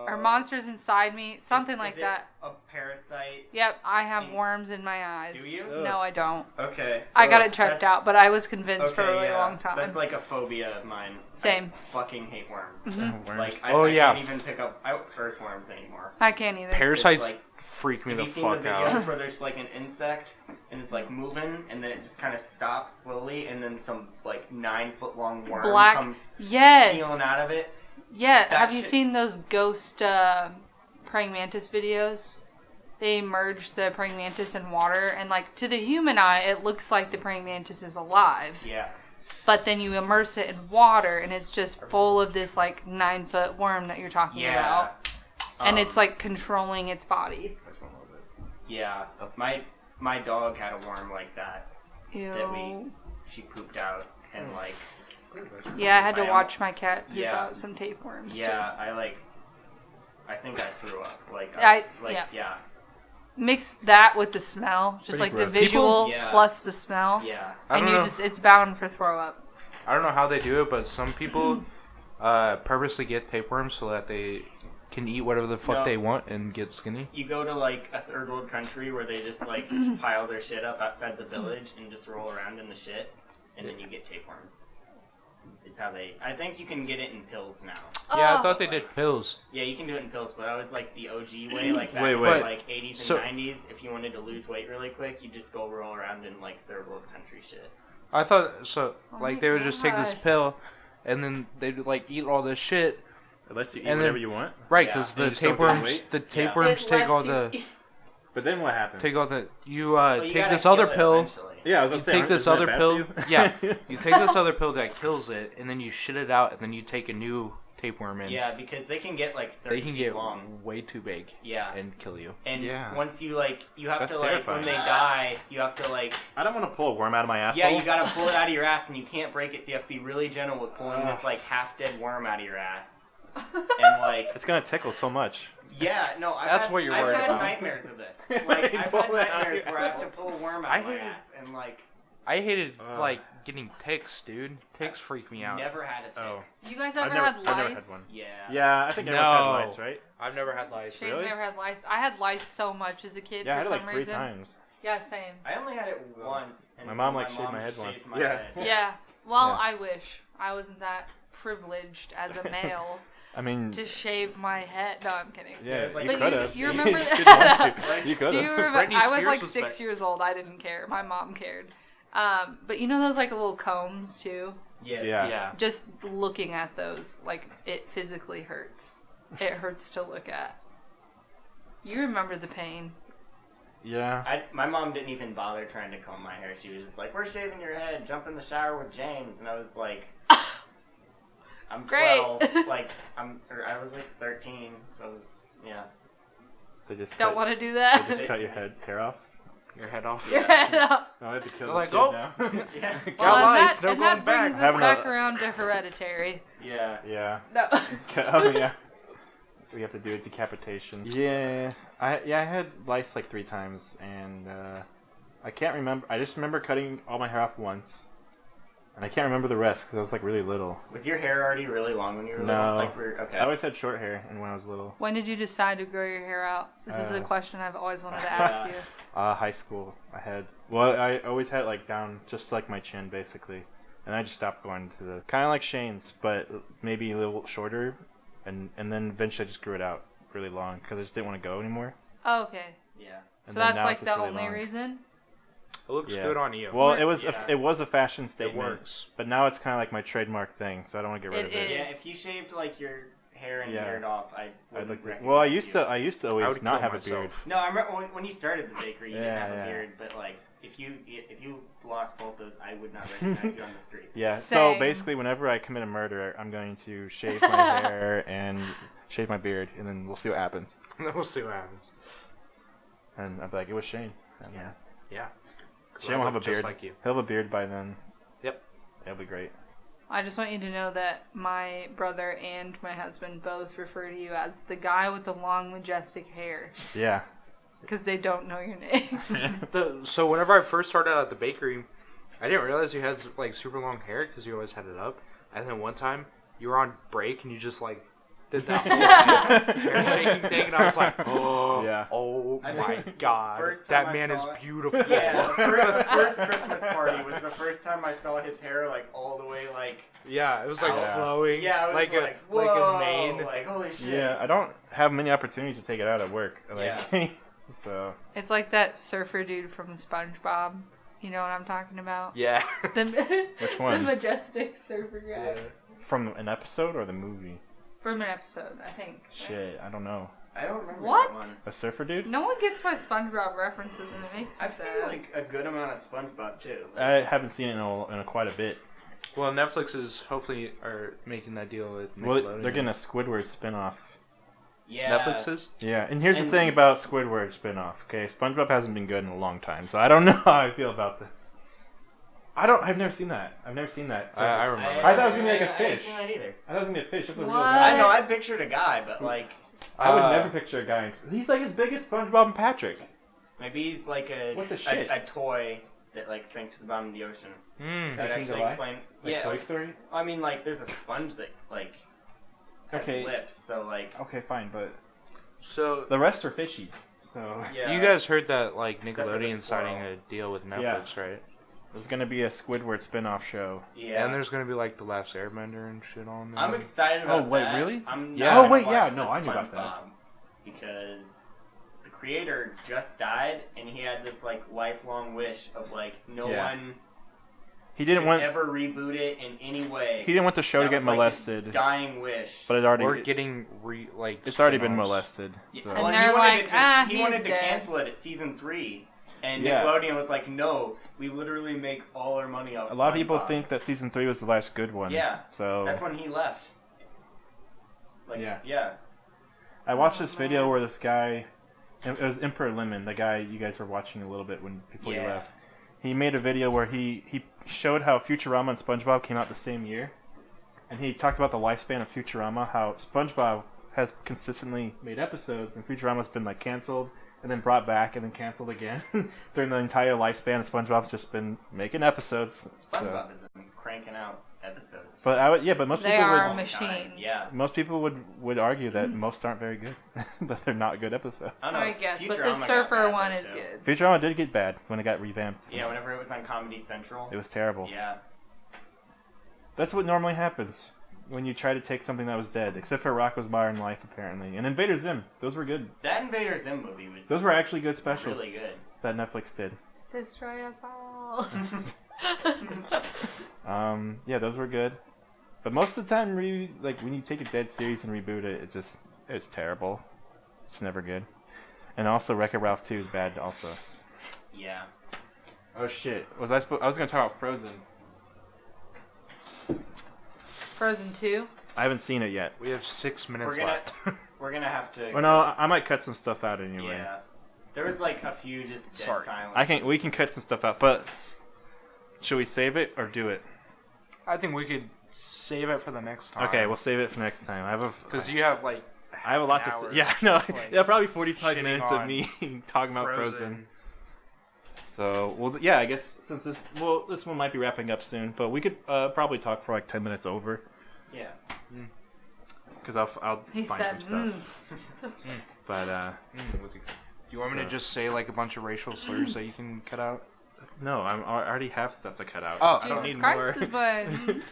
Or Monsters Inside Me, something like is it that. A parasite. Yep, I have in- worms in my eyes. Do you? No, I don't. Okay. I got Well, it checked that's- out, but I was convinced for a okay, really yeah. long time. That's like a phobia of mine. Same. I fucking hate worms. Worms. Like, Oh, I yeah. can't even pick up earthworms anymore. I can't either. Parasites like- freak me Have the you seen the fuck videos out. where there's like an insect and it's like moving and then it just kind of stops slowly and then some like 9-foot long worm Black. comes Yes. peeling out of it? Yeah. That Have you shit- seen those ghost praying mantis videos? They immerse the praying mantis in water, and like to the human eye, it looks like the praying mantis is alive. Yeah. But then you immerse it in water, and it's just full of this like 9-foot worm that you're talking Yeah. about, and it's like controlling its body. Yeah. My dog had a worm like that Ew. she pooped out and like Yeah, I had to I am- watch my cat poop Yeah. out some tapeworms. yeah, I think I threw up. Yeah. Mix that with the smell, just Pretty like gross. the visual People- yeah. plus the smell, Yeah. I and don't you know. it's bound for throw up. I don't know how they do it, but some people purposely get tapeworms so that they can eat whatever the fuck No. they want and get skinny. You go to like a third world country where they just like pile their shit up outside the village and just roll around in the shit, and then you get tapeworms. Is how they. I think you can get it in pills now. Yeah, I Oh. thought they did pills. Yeah, you can do it in pills, but that was like the OG way, like back Wait, in wait. the like 80s and So- 90s. If you wanted to lose weight really quick, you just go roll around in like third world country shit. I thought so. Oh Like my they would just take this God. pill, and then they'd like eat all this shit. It lets you eat And then- whatever you want. Right, Yeah. because And you the just don't gain tapeworms, weight? the Yeah. tapeworms It take all lets the you- But then what happens? take all the. You Well, you take gotta this kill other it pill. eventually. Yeah, I was You gonna say, take aren't- this isn't that other bad pill. for Yeah, you? you take this other pill that kills it, and then you shit it out, and then you take a new tapeworm in. Yeah, because they can get like 30 They can feet get long. way too big. Yeah. And kill you. And yeah. once you like, you have That's to like terrifying. when they die, you have to like, I don't want to pull a worm out of my asshole. yeah, you gotta pull it out of your ass, and you can't break it, so you have to be really gentle with pulling this like half dead worm out of your ass. And like, It's gonna tickle so much. yeah, no, that's what you're I've worried had about. nightmares of this. Like, I've Pull had it out of nightmares your where I have to asshole. pull a worm out I of my hated- ass, and like, I hated Ugh. like getting ticks, dude. Ticks freak me out. never had a tick. Oh. You guys I've ever never- had I've never lice? had one. Yeah. Yeah, I think everyone's had No. lice, right? I've never had lice. Shane's Really? never had lice. I had lice so much as a kid Yeah, I for had it some like 3 reason. times. Yeah, same. I only had it once. And My mom, like, shaved my head shaved once. my Yeah. head. Yeah. Well, Yeah. I wish I wasn't that privileged as a male I mean, to shave my head. No, I'm kidding. yeah, it's like- you But could you- have. you remember just that? didn't want to. You could Do you have. remember? Britney I was Spears like was 6 back- years old. I didn't care. My mom cared. But you know those like little combs too? Yes. Yeah. Yeah. Just looking at those, like, it physically hurts. It hurts to look at. You remember the pain. Yeah. My mom didn't even bother trying to comb my hair. She was just like, "We're shaving your head. Jump in the shower with James." And I was like, "I'm Great. 12." Like I was like 13, so I was They just Don't cut, want to do they that? just cut your hair off. Your head off. Your head up. I have to kill They're this like, kid oh. now. Yeah. Got lice, no and going that back. brings us Having back a- around to Hereditary. Yeah. Yeah. No. Oh yeah. We have to do a decapitation. Yeah. I had lice like 3 times, and I can't remember. I just remember cutting all my hair off once, and I can't remember the rest because I was like really little. Was your hair already really long when you were No. little? Like, okay. I always had short hair, and when I was little, When did you decide to grow your hair out? This is a question I've always wanted to ask you. high school, I always had it like down just like my chin basically, and I just stopped going to the kind of like Shane's, but maybe a little shorter, and then eventually I just grew it out really long because I just didn't want to go anymore. Oh, okay. Yeah. So And then that's now like it's the just really only long. reason? It looks Yeah. good on you. Well, Or- it was Yeah. it was a fashion it statement, works. but now it's kind of like my trademark thing, so I don't want to get rid It of it. is. Yeah, if you shaved like your hair and Yeah. beard off, I I'd wouldn't like to, recognize well, I you. used to I always would not kill have a beard. myself. No, I remember when you started the bakery, you didn't Yeah, have a yeah. beard, but like if you lost both those, I would not recognize you on the street. Yeah. Same. So basically, whenever I commit a murder, I'm going to shave my hair and shave my beard, and then we'll see what happens. We'll see what happens. And I'll be like, it was Shane. And, Yeah. Yeah. Shane will have a Just beard. like you. He'll have a beard by then. Yep. That'll be great. I just want you to know that my brother and my husband both refer to you as the guy with the long, majestic hair. Yeah. Because they don't know your name. So whenever I first started out at the bakery, I didn't realize you had like super long hair because you always had it up. And then one time you were on break and you just like did that whole hair shaking thing, and I was like, oh, Yeah. oh I my think god, first time that I man is saw it- beautiful. Yeah, the first Christmas party was the first time I saw his hair like all the way like Yeah, it was like Yeah. flowing. yeah, I was like like a like a whoa, mane. like holy shit. Yeah. I don't have many opportunities to take it out at work. Like, so. It's like that surfer dude from SpongeBob. You know what I'm talking about? Yeah. The, Which one? The majestic surfer guy. Yeah. From an episode or the movie? From an episode, I think. Shit, I don't know. I don't remember What? that one. A surfer dude? No one gets my SpongeBob references, and it makes me I've seen sad. like a good amount of SpongeBob too. I haven't seen it in quite a bit. Well, Netflix is hopefully are making that deal with Well, Nickelodeon. they're getting a Squidward spinoff. Yeah. Netflix is? Yeah, and here's the And- thing about Squidward spinoff. Okay, SpongeBob hasn't been good in a long time, so I don't know how I feel about this. I've never seen that. I've never seen that. So I remember. I thought it was gonna be like a I haven't fish. seen that either. I thought it was gonna be a fish. That's a real What? guy. I know. I pictured a guy, but like I would never picture a guy. He's like as big as SpongeBob and Patrick. maybe he's like What the shit? a toy that like sank to the bottom of the ocean. Mm. That Like actually alive? explain. Like Yeah. Toy Story. I mean, like there's a sponge that like has Okay. lips, so like Okay, fine, but So the rest are fishies. So yeah. you guys heard that like Except for the Nickelodeon's signing squirrel. a deal with Netflix, right? there's gonna be a Squidward spinoff show. Yeah. And there's gonna be like the Last Airbender and shit on there. I'm excited about Oh, wait, that. really? I'm Yeah. not Oh, gonna wait, yeah, watch no, the I knew about that. SpongeBob because the creator just died, and he had this like lifelong wish of like no Yeah. one He didn't should want. ever reboot it in any way. He didn't want the show to That get was, like, his molested, dying wish. but it already. Or getting it's already been spin-offs. molested. So. And he they're wanted like, to just, "Ah, he he's wanted to dead." cancel it at season 3, and Yeah. Nickelodeon was like, "No, we literally make all our money off." A lot of people SpongeBob." think that season 3 was the last good one. Yeah. So That's when he left. Like, Yeah. yeah. I watched this video where this guy, it was Emperor Lemon, the guy you guys were watching a little bit before you Yeah. left. He made a video where he showed how Futurama and SpongeBob came out the same year, and he talked about the lifespan of Futurama, how SpongeBob has consistently made episodes, and Futurama's been like canceled and then brought back and then canceled again during the entire lifespan. SpongeBob's just been making episodes. So. SpongeBob is cranking out episodes. But but most They people are a would. machine. Yeah. Most people would argue that most aren't very good, that they're not good episodes. I don't know. I guess, but Futurama the got surfer bad, one though, is too. good. Futurama did get bad when it got revamped. Yeah, whenever it was on Comedy Central. It was terrible. Yeah. That's what normally happens when you try to take something that was dead, except for Rocko's Modern Life, apparently. And Invader Zim. Those were good. That Invader Zim movie was Those were actually good specials really good. that Netflix did. Destroy us all. Yeah, those were good. But most of the time, when you take a dead series and reboot it, it's terrible. It's never good. And also, Wreck-It Ralph 2 is bad also. Yeah. Oh shit! I was gonna talk about Frozen. Frozen 2. I haven't seen it yet. We have 6 minutes We're gonna left. we're gonna have to. Well, no, I might cut some stuff out anyway. Yeah. There was like a few just dead silence. We can cut some stuff out, but should we save it or do it? I think we could save it for the next time. Okay, we'll save it for next time. Because you have like. I have a lot to say. Yeah, no, yeah, probably 45 minutes of me talking about Frozen. So, I guess since this one might be wrapping up soon, but we could probably talk for like 10 minutes over. Yeah. Because I'll find some stuff. But do you want me to just say like a bunch of racial slurs that you can cut out? No, I already have stuff to cut out. Oh, I don't Jesus need Christ more. is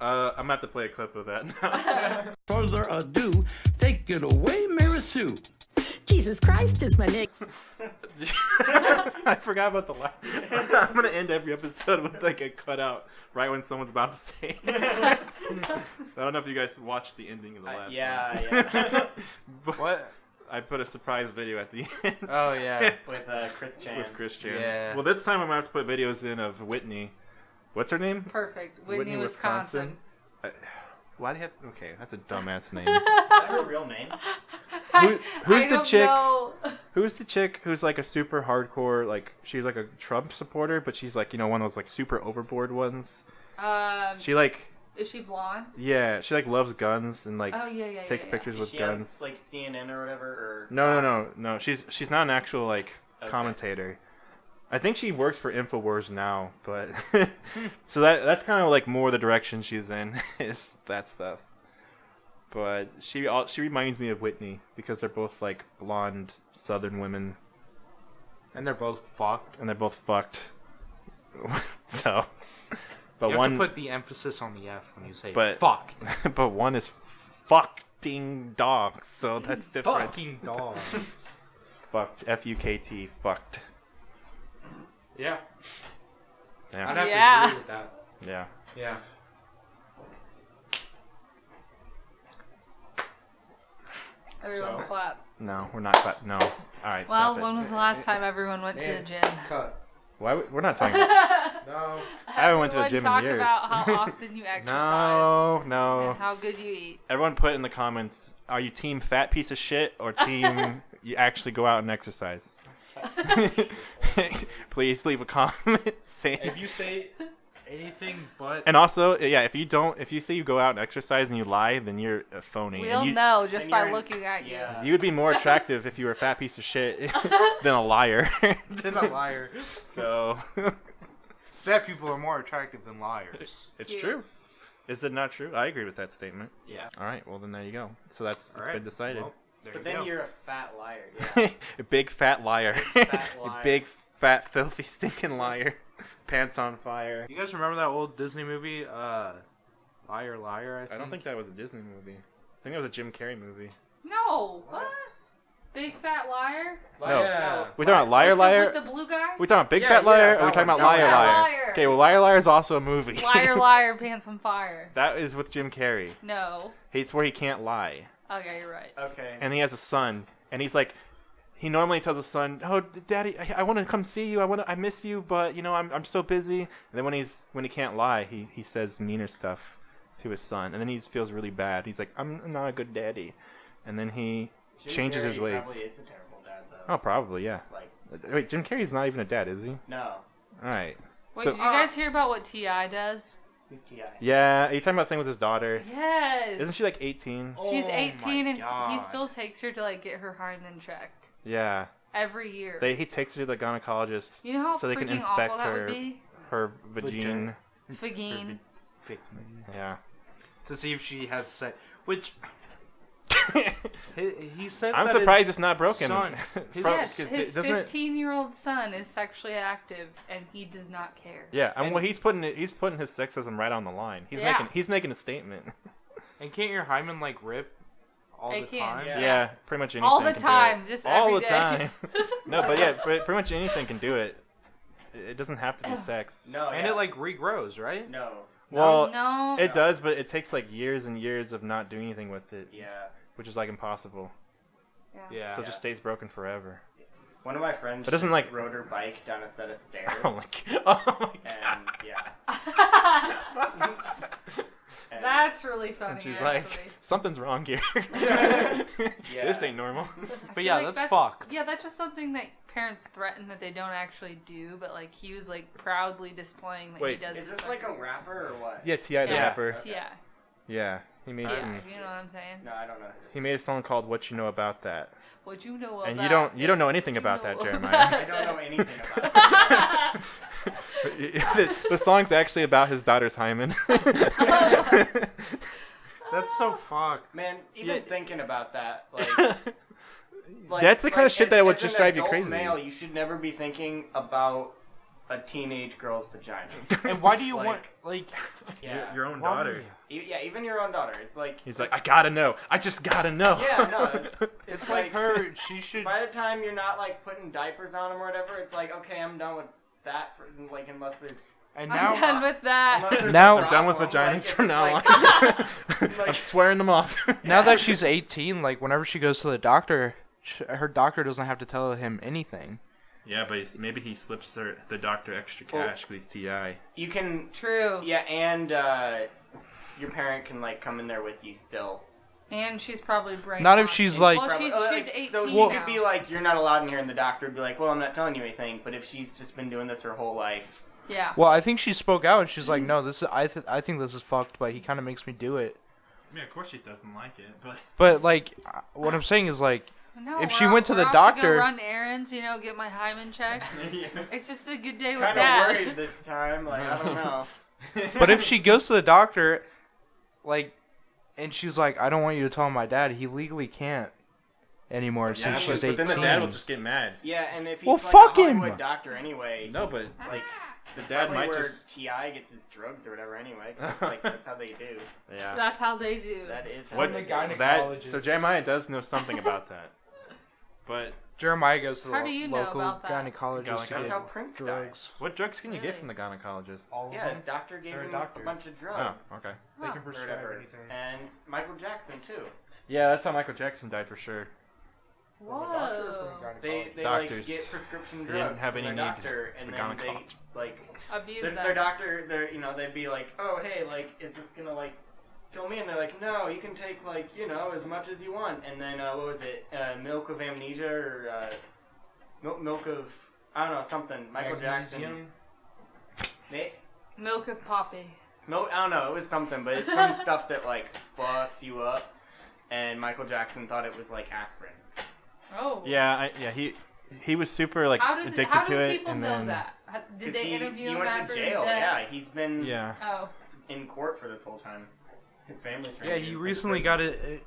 I'm gonna have to play a clip of that now. Further ado, take it away, Mary Sue. Jesus Christ is my name. I forgot about the last. I'm gonna end every episode with like a cutout right when someone's about to say it. I don't know if you guys watched the ending of the last one. Yeah. What? I put a surprise video at the end. Oh yeah. With Kristin. With Kristin. Yeah. Well, this time I'm gonna have to put videos in of Whitney. What's her name? Perfect. Whitney, Wisconsin. Why do you have? Okay, that's a dumbass name. Is that her real name? Who's I the don't chick? know. Who's the chick who's like a super hardcore, like she's like a Trump supporter, but she's like, one of those like super overboard ones. She like. Is she blonde? Yeah, she like loves guns and like yeah, takes pictures Is with she guns. on, like CNN or whatever? Or No. She's not an actual like commentator. I think she works for InfoWars now, but so that's kind of like more the direction she's in is that stuff. But she reminds me of Whitney because they're both like blonde Southern women, And they're both fucked. So, but You one have to put the emphasis on the F when you say but fuck. but one is fucking dogs, so that's different. Fucking dogs. Fucked. F-U-K-T. Fucked. Yeah. I'd Yeah. have Yeah. to agree with that. Yeah. Yeah. Everyone clap. No, we're not. No. All right. Well, stop it. when was the last time everyone went to the gym? Cut. Why? We're not talking. No. I haven't went to the Everyone gym in talk years. about how often you exercise No. and how good you eat. Everyone put in the comments, are you team fat piece of shit or team you actually go out and exercise? Please leave a comment saying. If you say anything but. And also, yeah, if you say you go out and exercise and you lie, then you're a phony. We'll And you, know just and by you're- looking at you. yeah. you would be more attractive if you were a fat piece of shit than a liar. Then a liar. So, Fat people are more attractive than liars. it's Cute. true. Is it not true? I agree with that statement. Yeah. All right, well then there you go. So it's All right. been decided. Well, there But you then go. you're a fat liar. Yeah. A big fat liar. fat liar. A big fat filthy stinking liar. Pants on fire. You guys remember that old Disney movie, Liar Liar? I don't think that was a Disney movie. I think it was a Jim Carrey movie. No, what? Big fat liar? No. Yeah. We talking about Liar With Liar? the blue guy? We talking about Big Yeah, Fat Liar? yeah, Or we talking that about one. Liar No, Liar? Liar. Okay, well Liar Liar is also a movie. Liar, liar, pants on fire. That is with Jim Carrey. No. It's where he can't lie. Okay, you're right. Okay. And he has a son, and he's like, he normally tells his son, "Oh, Daddy, I want to come see you. I miss you, but I'm so busy." And then when he can't lie, he says meaner stuff to his son, and then he feels really bad. He's like, "I'm not a good daddy," and then he Jim changes his Carrey ways. Probably is a terrible dad though. Oh, probably, yeah. Like Wait, Jim Carrey's not even a dad, is he? no. All right. Wait, So- did you guys hear about what T.I. does? Who's Ti? Yeah, are you talking about the thing with his daughter? Yes. Isn't she like 18? She's Oh 18 my and he God. still takes her to like get her hymen checked Yeah. every year. He takes her to the gynecologist You know how so they can freaking inspect awful that her would be? her vagina. Fagine. Yeah. To see if she has sex. Which. he said I'm that surprised his it's not broken. son- his- Yes, 'cause his doesn't it- 15-year-old son is sexually active and he does not care. Yeah, I mean, And- well, he's putting his sexism right on the line. Yeah. He's making a statement. And can't your hymen like rip all It the can. time? Yeah. Yeah, pretty much anything. All the can time, do it. just all every the day. time. No, but yeah, pretty much anything can do it. It doesn't have to be sex. No. And yeah. it like regrows, right? No. Well, No. it does, but it takes like years and years of not doing anything with it, Yeah. which is like impossible. Yeah. So it just stays broken forever. One of my friends But doesn't, just like- rode her bike down a set of stairs. Oh my god. Oh my god. And yeah. And That's really funny. And she's actually. like, something's wrong here. Yeah. This ain't normal. I But feel yeah, like that's fucked. Yeah, that's just something that parents threaten that they don't actually do, but like he was like proudly displaying that Wait. he does. Is to this like a suckers. rapper or what? Yeah, T.I. the Yeah. rapper. T.I. Yeah, he made T.I. some. You know what I'm saying? No, I don't know. He made a song called "What You Know About That," What you know about and that? you don't know anything You about know that, about Jeremiah. I don't know anything about it. The song's actually about his daughter's hymen. That's so fucked. Man, even Yeah. thinking about that, like That's the kind of shit that would as just an drive you adult crazy. Male, you should never be thinking about a teenage girl's vagina. And why do you Like- want like? Yeah, Your own why daughter. would Yeah, even your own daughter. It's like He's like, I gotta know. I just gotta know. yeah, no, it's It's like her. She should. By the time you're not like putting diapers on them or whatever, it's like okay, I'm done with that. For like unless there's And I'm done now, with that. unless there's Now- a I'm done with problem, vaginas like, if from it's now like- on. I'm like- swearing them off. now that she's 18, like whenever she goes to the doctor, her doctor doesn't have to tell him anything. Yeah, but maybe he slips the doctor extra cash because he's T.I. you can True. yeah, and your parent can like come in there with you still. And she's probably brainwashed. Not if she's like. Well, she's Probably- 18 so she now. could be like, you're not allowed in here, and the doctor would be like, well, I'm not telling you anything. But if she's just been doing this her whole life, Yeah. Well, I think she spoke out and she's like, "No, this is. I think this is fucked, but he kind of makes me do it." Yeah, of course she doesn't like it, but But like, what I'm saying is like, No, if she we're went to we're the out doctor- to go run errands, get my hymen checked. It's just a good day with kind of Dad. worried this time. Like I don't know. but if she goes to the doctor, like, and she's like, "I don't want you to tell my dad," he legally can't anymore yeah, since she's 18. but then the dad will just get mad. Yeah, and if he's Well, like fuck a him! Hollywood doctor anyway, No, but like the dad probably might where just. Ti gets his drugs or whatever anyway. 'Cause it's like that's how they do. Yeah. That's how they do. That is how What they do. that? So Jeremiah does know something about that, but Jeremiah goes to the How do you know local about that? gynecologist to That's get how Prince died. drugs. what drugs can you get Really? from the gynecologist? All of Yeah, them. his doctor gave They're a him doctor. a bunch of Oh, drugs. okay. They Huh. can Or prescribe whatever. anything. And Michael Jackson too. Yeah, that's how Michael Jackson died for sure. Whoa. They like Doctors. get prescription They drugs didn't have from any their need doctor, for and the then they gynecologist. like Abuse their that. doctor. They'd be like, oh hey, like is this gonna like kill me? And they're like, no, you can take like as much as you want. And then what was it? Milk of amnesia or milk of I don't know something. Michael Jackson. Milk of Poppy. Milk. I don't know. It was something, but it's some stuff that like fucks you up. And Michael Jackson thought it was like aspirin. Oh. Yeah, he was super like How addicted how to do it, people and know then that? Did 'Cause they he interview him went after to his jail. death? Yeah, he's been yeah. Oh. in court for this whole time. His family. Yeah, he recently got it.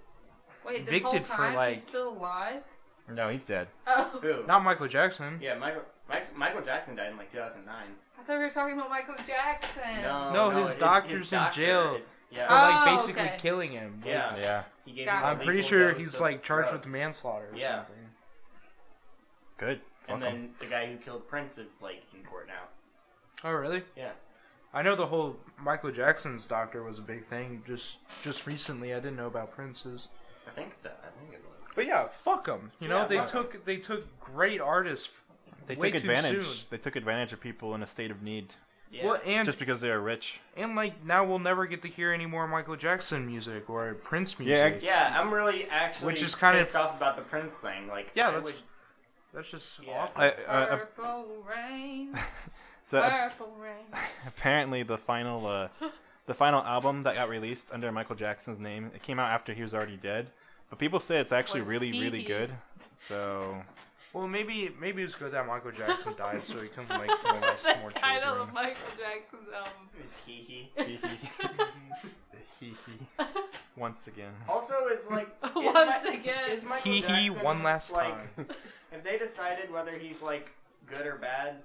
Wait, this whole Evicted for, time like- he's still alive? No, he's dead. Oh. Who? Not Michael Jackson. Yeah, Michael Jackson died in like 2009. I thought we were talking about Michael Jackson. No, his doctor's in jail. Yeah. For like Oh, basically okay. killing him. Like, Yeah. Yeah. He gave Gotcha. him a I'm pretty lethal sure dose he's of like charged drugs. with manslaughter or Yeah. something. Good. And Fuck 'em. then the guy who killed Prince is like in court now. Oh really? Yeah. I know the whole Michael Jackson's doctor was a big thing just recently. I didn't know about Prince's. I think so. I think it was. But yeah, fuck them. You know, Yeah, they fuck 'em. took great artists They way took too advantage. soon. They took advantage of people in a state of need, Yeah. Well, and just because they are rich. like now we'll never get to hear any more Michael Jackson music or Prince music. Yeah, I'm really actually Which is kind of- pissed off about the Prince thing. Like, Yeah, I that's would, that's just Yeah. awful. Purple rain. So Purple rain. apparently the final album that got released under Michael Jackson's name, it came out after he was already dead, but people say it's actually Was really he? really good. So Well, maybe it's good that Michael Jackson died so he can like molest The more title children. of Michael Jackson's album. hee. once again. Also, is like Once again. Is Michael Hee hee, Jackson, one last like, time. Have they decided whether he's like good or bad?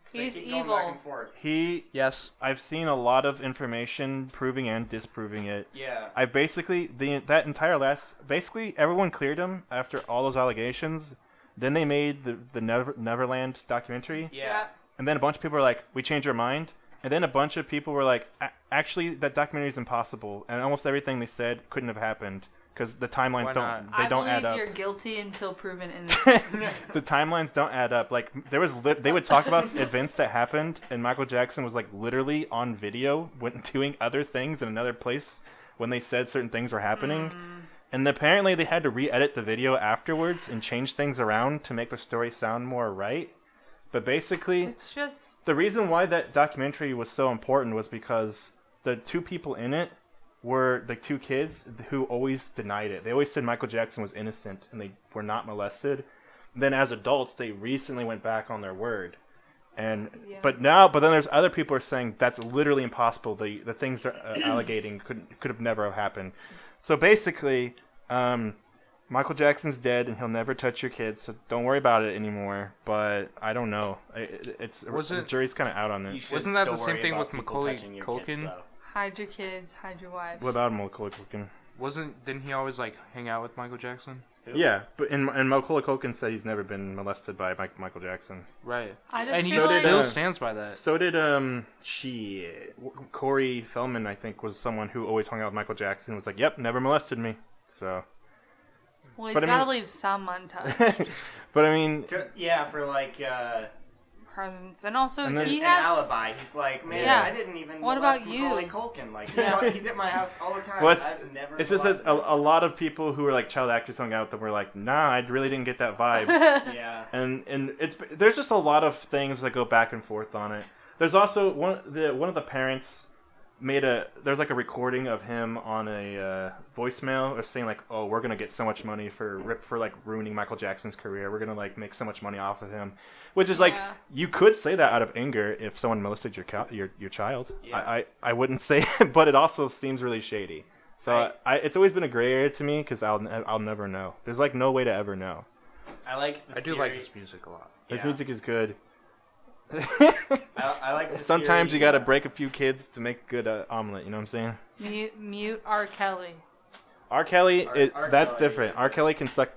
'Cause they He's keep going evil. Back and forth. Yes. I've seen a lot of information proving and disproving it. Yeah. I basically basically everyone cleared him after all those allegations. Then they made the Neverland documentary, Yeah. and then a bunch of people were like, "We changed our mind." And then a bunch of people were like, "Actually, that documentary is impossible, and almost everything they said couldn't have happened." because the timelines Why don't not? they don't add I up. believe you're guilty until proven innocent. The timelines don't add up. Like they would talk about events that happened, and Michael Jackson was like literally on video, doing other things in another place when they said certain things were happening. And apparently they had to re-edit the video afterwards and change things around to make the story sound more right. But basically, It's just the reason why that documentary was so important was because the two people in it were the two kids who always denied it. They always said Michael Jackson was innocent and they were not molested. Then as adults, they recently went back on their word. And Yeah. but then there's other people who are saying that's literally impossible. The things they're allegating could have never happened. So basically, Michael Jackson's dead and he'll never touch your kids. So don't worry about it anymore. But I don't know. The jury's kind of out on You it. should Wasn't that the still same worry thing about with people Macaulay touching your kids, Culkin? though. hide your kids, hide your wife. What about Macaulay Culkin? Didn't he always like hang out with Michael Jackson? Yeah, but and Macaulay Culkin said he's never been molested by Michael Jackson. Right. I just And he feel like still stands by that. So did Corey Feldman, I think, was someone who always hung out with Michael Jackson. Was like, yep, never molested me. So, well, he's but I got to mean- leave some untouched. but I mean, Yeah, for like Presents. And also, And then- he an has alibi. He's like, man, Yeah. I didn't even What molest about you? Macaulay Culkin. Like, he's at my house all the time. well, I've never it's just that molested a lot of people who are like child actors hung out with them were like, nah, I really didn't get that vibe. him. Yeah. and there's just a lot of things that go back and forth on it. There's also one of the parents there's like a recording of him on a voicemail or saying like, oh, we're gonna get so much money for like ruining Michael Jackson's career. We're gonna like make so much money off of him, which is like Yeah. you could say that out of anger if someone molested your child. Yeah. I wouldn't say it, but it also seems really shady. So Right. it's always been a gray area to me because I'll never know. There's like no way to ever know. I like the I do theory. like his music a lot. His Yeah. music is good. I like the Sometimes theory, you gotta break a few kids to make a good omelet. You know what I'm saying? mute R. Kelly. R. Kelly, R. that's Kelly different. is R. Kelly can suck.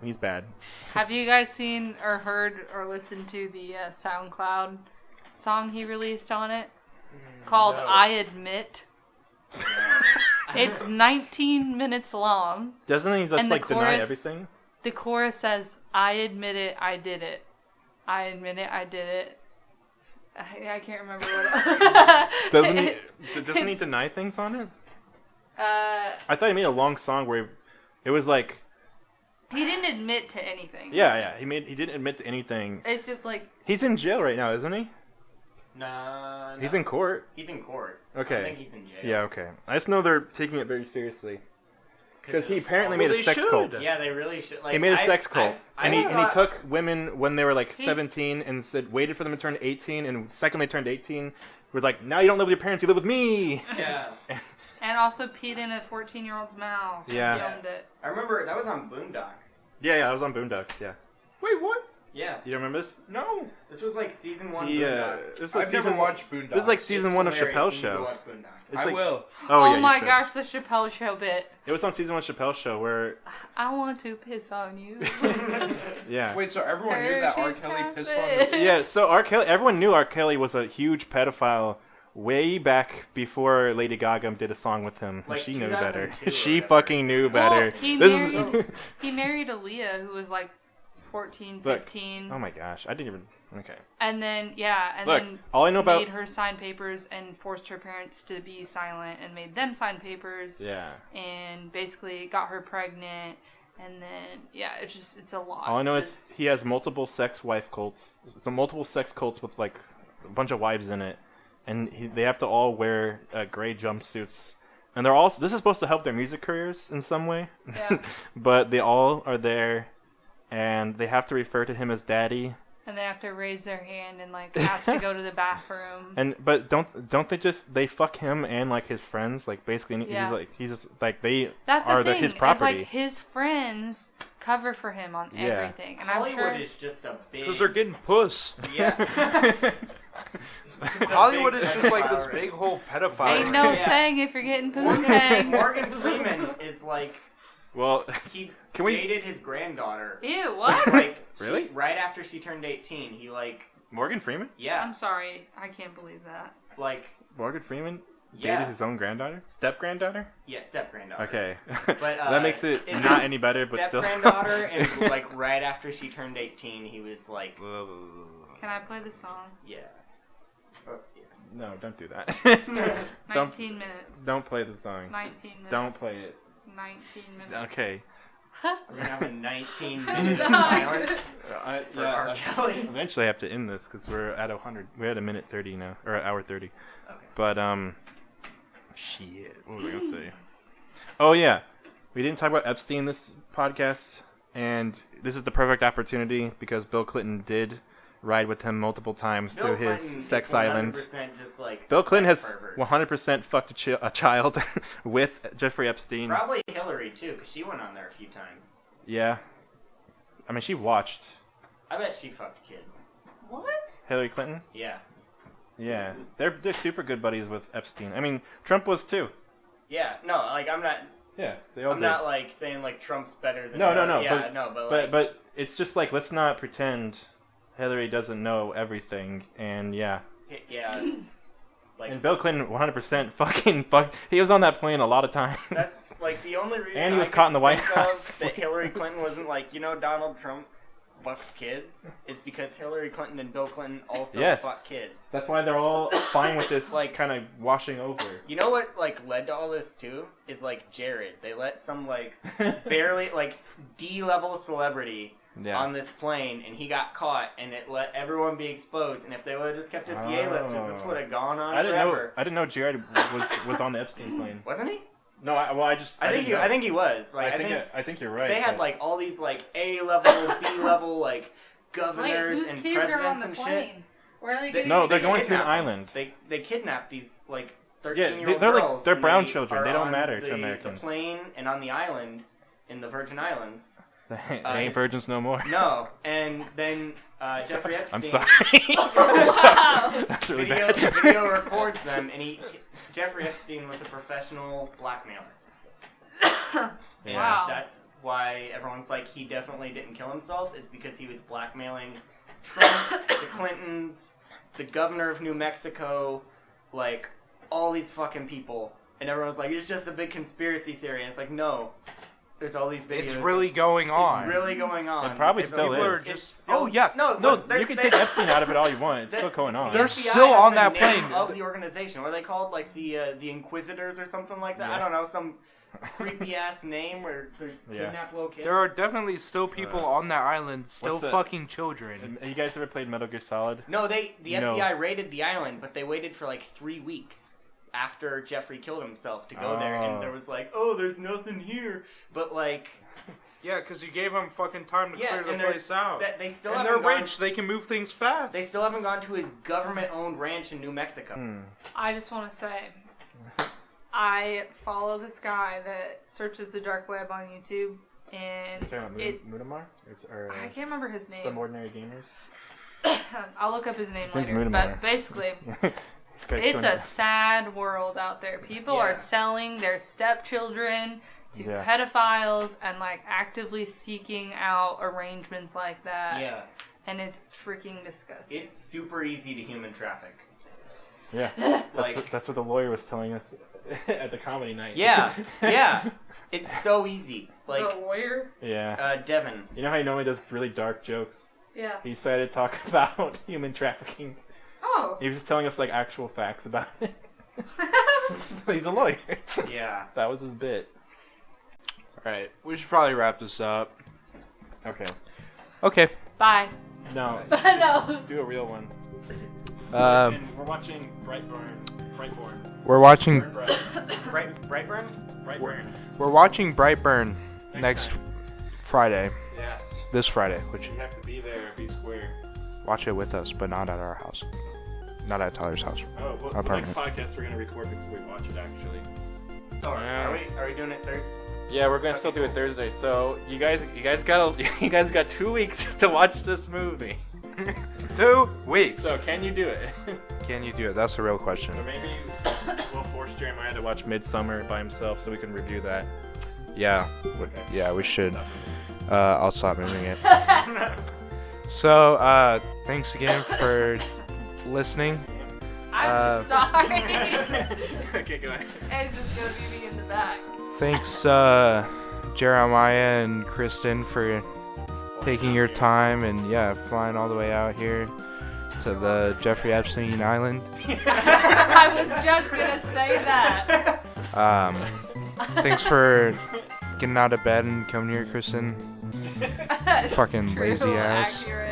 He's bad. Have you guys seen or heard or listened to the SoundCloud song he released on it? Called no. I Admit. It's 19 minutes long. Doesn't he just And the like deny chorus- everything? The chorus says, I admit it, I did it. I admit it, I did it. I can't remember what Doesn't he It's- deny things on it? Uh, I thought he made a long song where it was like, he didn't admit to anything. yeah. He didn't admit to anything. It's just like, He's in jail right now, isn't he? Nah, no. He's in court. He's in court. Okay. I think he's in jail. Yeah, okay. I just know they're taking it very seriously because he apparently Well, made a they sex should. cult. Yeah, they really should. Like, He made a sex cult, and he thought- took women when they were like He- 17 and said waited for them to turn 18, and the second they turned 18, we're like, now you don't live with your parents, you live with me. Yeah. and also peed in a 14-year-old's mouth. and Yeah. filmed it. I remember that was on Boondocks. Yeah, I was on Boondocks. Yeah, Wait, what? Yeah. you don't remember this? No. This was like season 1 Yeah, Boondocks. this is I've never watched Boondocks. This is like season It's 1 of hilarious. Chappelle's You need to show. watch Boondocks. It's I like- will. Oh, yeah, you my should. gosh, the Chappelle Show bit. It was on season 1 of Chappelle's show where, I want to piss on you. yeah. Wait, so everyone knew that R. Hershey's Kelly pissed Cafe. on his... Yeah, so R. Kelly, everyone knew R. Kelly was a huge pedophile way back before Lady Gaga did a song with him. Like She knew better. 2002 or She whatever. fucking knew better. Well, he married Aaliyah, who was like 14, Look, 15. Oh my gosh, I didn't even. Okay. And then, Look, then all I know about- made her sign papers and forced her parents to be silent and made them sign papers. Yeah. And basically got her pregnant. And then, yeah, it's a lot. All I know is he has multiple sex wife cults. So multiple sex cults with like a bunch of wives in it, and they have to all wear gray jumpsuits. And they're all. This is supposed to help their music careers in some way. Yeah. But they all are there, and they have to refer to him as daddy. And they have to raise their hand and like ask to go to the bathroom. But don't they fuck him and like his friends, like basically Yeah. he's just like they That's are the thing. his It's property. like his friends cover for him on Yeah. everything. And I'm Hollywood sure is just a big... Because they're getting puss. Yeah. Hollywood Big is just like this pedophile big ring. whole pedophile. ain't no Yeah. thing if you're getting poontang. Morgan Freeman is like... Well, He Can we- dated his granddaughter. Ew, what? Like, Really? right after she turned 18, he like... Morgan Freeman. Yeah. I'm sorry. I can't believe that. Like... Morgan Freeman. dated his own granddaughter? Step-granddaughter? Yeah, step-granddaughter. Okay. But that makes it it's not his any better, but still. Step-granddaughter, and like right after she turned 18, he was like, Can I play the song? yeah. Oh, yeah. No, don't do that. 19 minutes. Don't play the song. 19 minutes. Don't play it. 19 minutes. Okay. We're gonna have a 19-minute silence for R. Kelly. Eventually I have to end this because we're at 100. We're at a minute 30 now, or an hour 30. Okay. But shit. What was I gonna say? Oh yeah, we didn't talk about Epstein this podcast, and this is the perfect opportunity because Bill Clinton did ride with him multiple times Bill to his Clinton sex is 100% island. Just like Bill Clinton has sex pervert. 100% fucked a child with Jeffrey Epstein. Probably Hillary too, because she went on there a few times. Yeah. I mean, she watched I bet she fucked a kid. What? Hillary Clinton. Yeah. Yeah, they're super good buddies with Epstein. I mean, Trump was too. Yeah. No, like I'm not. Yeah, they all I'm did. not like saying like Trump's better than. No. Yeah, But it's just like let's not pretend Hillary doesn't know everything, and yeah. Yeah. Like, And Bill Clinton 100% fucking fuck. He was on that plane a lot of times. that's like the only reason. And he was I caught in the could White think of House. that Hillary Clinton wasn't like, Donald Trump fucks kids is because Hillary Clinton and Bill Clinton also Yes. fuck kids. That's why they're all fine with this Like- kind of washing over. You know what like led to all this too is like Jared. They let some like barely like D-level celebrity on this plane, and he got caught, and it let everyone be exposed. And if they would have just kept it the A-listers, this would have gone on forever. I didn't know Jared was on the Epstein plane. Wasn't he? No, I think he was. Like I think you're right. They had like all these like A-level, B-level like Wait, governors whose and kids are on presidents the and plane? shit. Where are they They- getting No, they're these? going to an kidnapped them. island. They kidnapped these like Yeah, 13-year-old they're girls. they're and brown they children. are They don't on matter to the Americans. plane and on the island in the Virgin Islands. They ain't virgins no more. No, and then Jeffrey Epstein. I'm sorry. That's really bad. Video records them, and Jeffrey Epstein was a professional blackmailer. And Wow. that's why everyone's like, he definitely didn't kill himself, is because he was blackmailing Trump, the Clintons, the governor of New Mexico, like, all these fucking people. And everyone's like, it's just a big conspiracy theory. And it's like, no. There's all these videos. It's really going on. It's really going on. It probably It's still People is. are It's just. still- Oh yeah. No, You can take Epstein out of it all you want. It's still going on. They're The still FBI has on the that name plane. of the organization. What are they called? Like the Inquisitors or something like that? Yeah. I don't know. Some creepy ass name where they kidnap little kids. There are definitely still people on that island, still what's the- fucking children. You guys ever played Metal Gear Solid? No, the No. FBI raided the island, but they waited for like 3 weeks after Jeffrey killed himself to go there, and there was like, oh, there's nothing here, but like, Yeah, because you gave them fucking time to yeah, clear the and they're- place out. They still And haven't they're gone. rich; they can move things fast. They still haven't gone to his government-owned ranch in New Mexico. I just want to say, I follow this guy that searches the dark web on YouTube, and Mudamar? Or I can't remember his name. Some Ordinary Gamers? I'll look up his name His name's later. Mudamar. But basically, Okay, it's a sad world out there. People Yeah. are selling their stepchildren to Yeah. pedophiles and like actively seeking out arrangements like that. Yeah, And it's freaking disgusting. it's super easy to human traffic. Yeah, Like, that's what the lawyer was telling us at the comedy night. yeah, yeah, it's so easy. Like, the lawyer? Yeah. Devin. You know how he normally does really dark jokes? Yeah. He decided to talk about human trafficking. Oh. He was just telling us like actual facts about it. He's a lawyer. Yeah. That was his bit. Alright, we should probably wrap this up. Okay. Okay. Bye. No. No. Do a real one. Um, We're watching Brightburn. we're watching Brightburn? we're watching Brightburn next time. Friday. Yes. This Friday, which You have to be there, be square. watch it with us, but not at our house. Not at Tyler's house. Oh, well, the next podcast we're gonna record before we watch it actually. Oh, Yeah. are we doing it Thursday? Yeah, we're gonna still do it Thursday. So you guys got 2 weeks to watch this movie. 2 weeks. So can you do it? Can you do it? That's the real question. Or maybe we'll force Jeremiah to watch Midsummer by himself so we can review that. Yeah. Okay. Yeah, we should. I'll stop moving it. So, thanks again for listening. I'm sorry. Okay, go ahead. It's just gonna be me in the back. Thanks, Jeremiah and Kristin, for taking your time and flying all the way out here to the Jeffrey Epstein Island. I was just gonna say that. Thanks for getting out of bed and coming here, Kristin. Fucking True, lazy ass. accurate.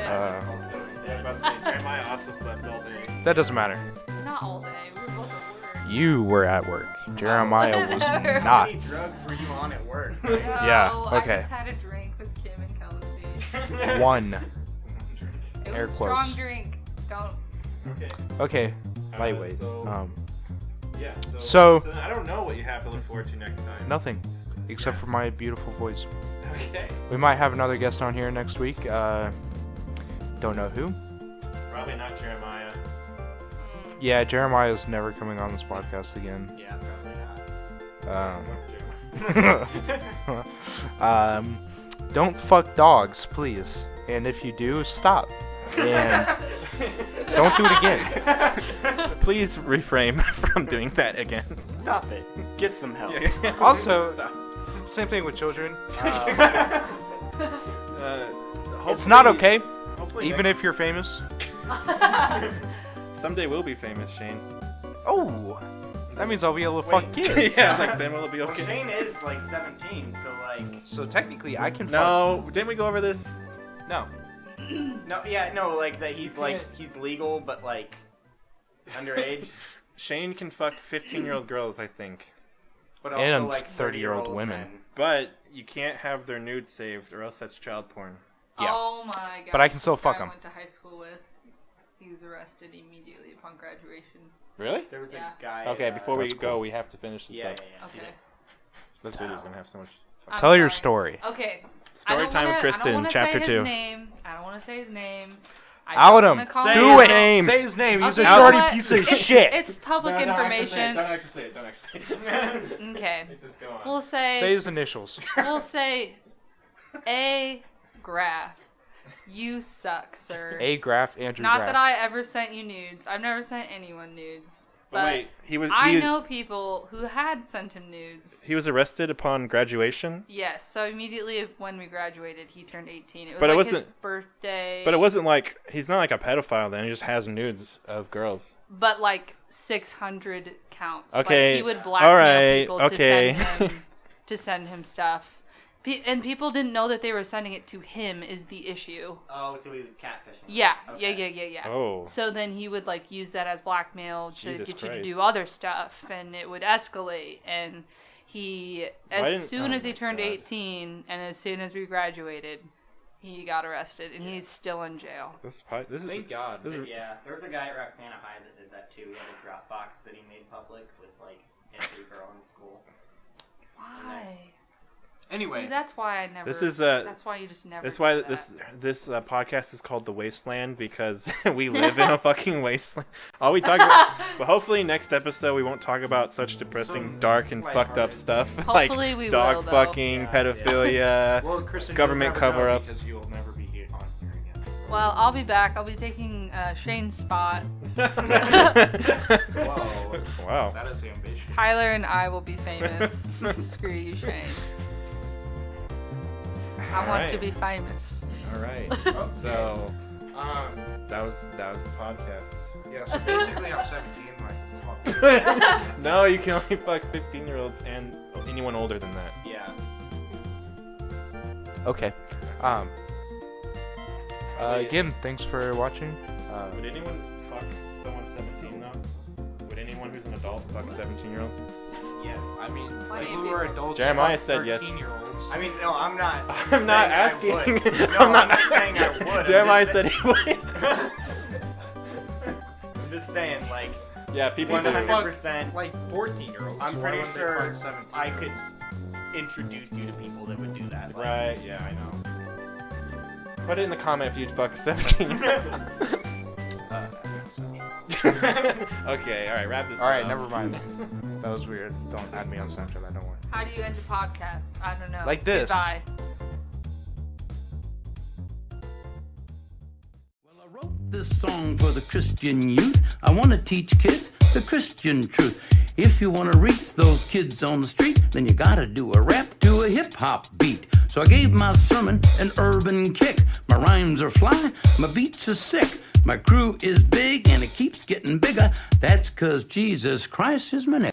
Jeremiah also slept all day. That doesn't matter. Not all day. We were both at work. You were at work. Jeremiah was Whatever. How not. many drugs were you on at work? Yeah, No, okay. I just had a drink with Kim and Kelsey. One. It Air was a strong quotes. drink. Don't. Okay, lightweight. Yeah. So- then I don't know what you have to look forward to next time. Nothing, except for my beautiful voice. Okay. We might have another guest on here next week. Don't know who. Probably not Jeremiah. Yeah, Jeremiah's never coming on this podcast again. Yeah, probably not. Don't fuck dogs, please. And if you do, stop. And don't do it again. Please refrain from doing that again. Stop it. Get some help. Also, same thing with children. It's Hopefully- not okay, hopefully even next- if you're famous. Someday we'll be famous, Shane. Oh, that means I'll be able to fuck Wait. kids. Yeah, it's like then will it be Well, okay? Shane is like 17, so like. So technically, I can No, didn't we go over this? fuck. No. No, like that he's legal, but like underage. Shane can fuck 15-year-old girls, I think. But And also like 30-year-old women. men. But you can't have their nudes saved, or else that's child porn. Yeah. Oh my god. But I can still This guy fuck 'em. I went to high school with. He was arrested immediately upon graduation. Really? There was Yeah. a guy. Okay, before we That's go, cool. we have to finish this Yeah, up. yeah, Okay. This video's gonna have so much. I'm Tell your sorry. story. Okay. Story time with I don't Kristin, wanna chapter say 2. His name. I don't want to say his name. I Out don't him. wanna call Say Do his it. name. Say his name. He's Okay, a you know dirty what? piece of It's- shit. It's public information. Don't actually say it. Don't actually say it. Okay. Just go on. We'll Say say. his initials. We'll say. A. Graph. You suck, sir. A Graph, Andrew Not Graph. that I ever sent you nudes. I've never sent anyone nudes. But wait, he was I know people who had sent him nudes. he was arrested upon graduation, Yes, so immediately when we graduated, he turned 18. It was But it like his wasn't- birthday. but it wasn't like he's not like a pedophile. Then he just has nudes of girls. But like 600 counts. Okay, Like he would blackmail alright, people okay. to send him stuff. And people didn't know that they were sending it to him is the issue. Oh, so he was catfishing. Yeah, Okay. yeah. Oh. So then he would like use that as blackmail to Jesus get you to Christ. do other stuff, and it would escalate. And he, Why as didn't- soon oh as he my turned God. 18, and as soon as we graduated, he got arrested, and he's still in jail. This is Thank God. This is Yeah, there was a guy at Roxana High that did that too. He had a Dropbox that he made public with like every girl in school. Why? Anyway. See, that's why I never. This is, That's why you just never. That's do why that. this podcast is called the Wasteland, because we live in a fucking wasteland. All we talk about, but hopefully next episode we won't talk about such depressing, Some dark and fucked up lighthearted. stuff Hopefully like we dog will, though. fucking, Yeah, pedophilia. Well, Kristin, Government you'll never know cover-ups. because you'll never be here on here again. Well, I'll be back. I'll be taking Shane's spot. Whoa. Wow. That is ambitious. Tyler and I will be famous. Screw you, Shane. I want Alright. to be famous. All right. So that was the podcast. Yeah, so basically I'm 17, like, fuck. No, you can only fuck 15-year-olds and anyone older than that. Yeah. Okay. Again, thanks for watching. Would anyone fuck someone 17 though? Would anyone who's an adult fuck 17-year-old? Yes. I mean, Why like, do you we were people- adults. Jeremiah fuck said yes. 13-year-olds. I mean, no, I'm not. I'm not saying I asking. would. No, I'm not saying I would. I'm Jeremiah just said he would. I'm just saying, like, Yeah, people do. 100%. like 14-year-olds. I'm Why pretty wouldn't they sure fuck 17? I could introduce you to people that would do that. Like, Right, yeah, I know. Put it in the comment if you'd fuck 17-year-old. Okay, alright, wrap this All right, up. never mind. That was weird. Don't add me on Snapchat. I don't want. How do you end a podcast? I don't know. Like this. Goodbye. Well, I wrote This song for the Christian youth. I want to teach kids the Christian truth. If you want to reach those kids on the street, then you gotta do a rap to a hip-hop beat. So I gave my sermon an urban kick. My rhymes are fly, my beats are sick. My crew is big and it keeps getting bigger. That's 'cause Jesus Christ is my nigga.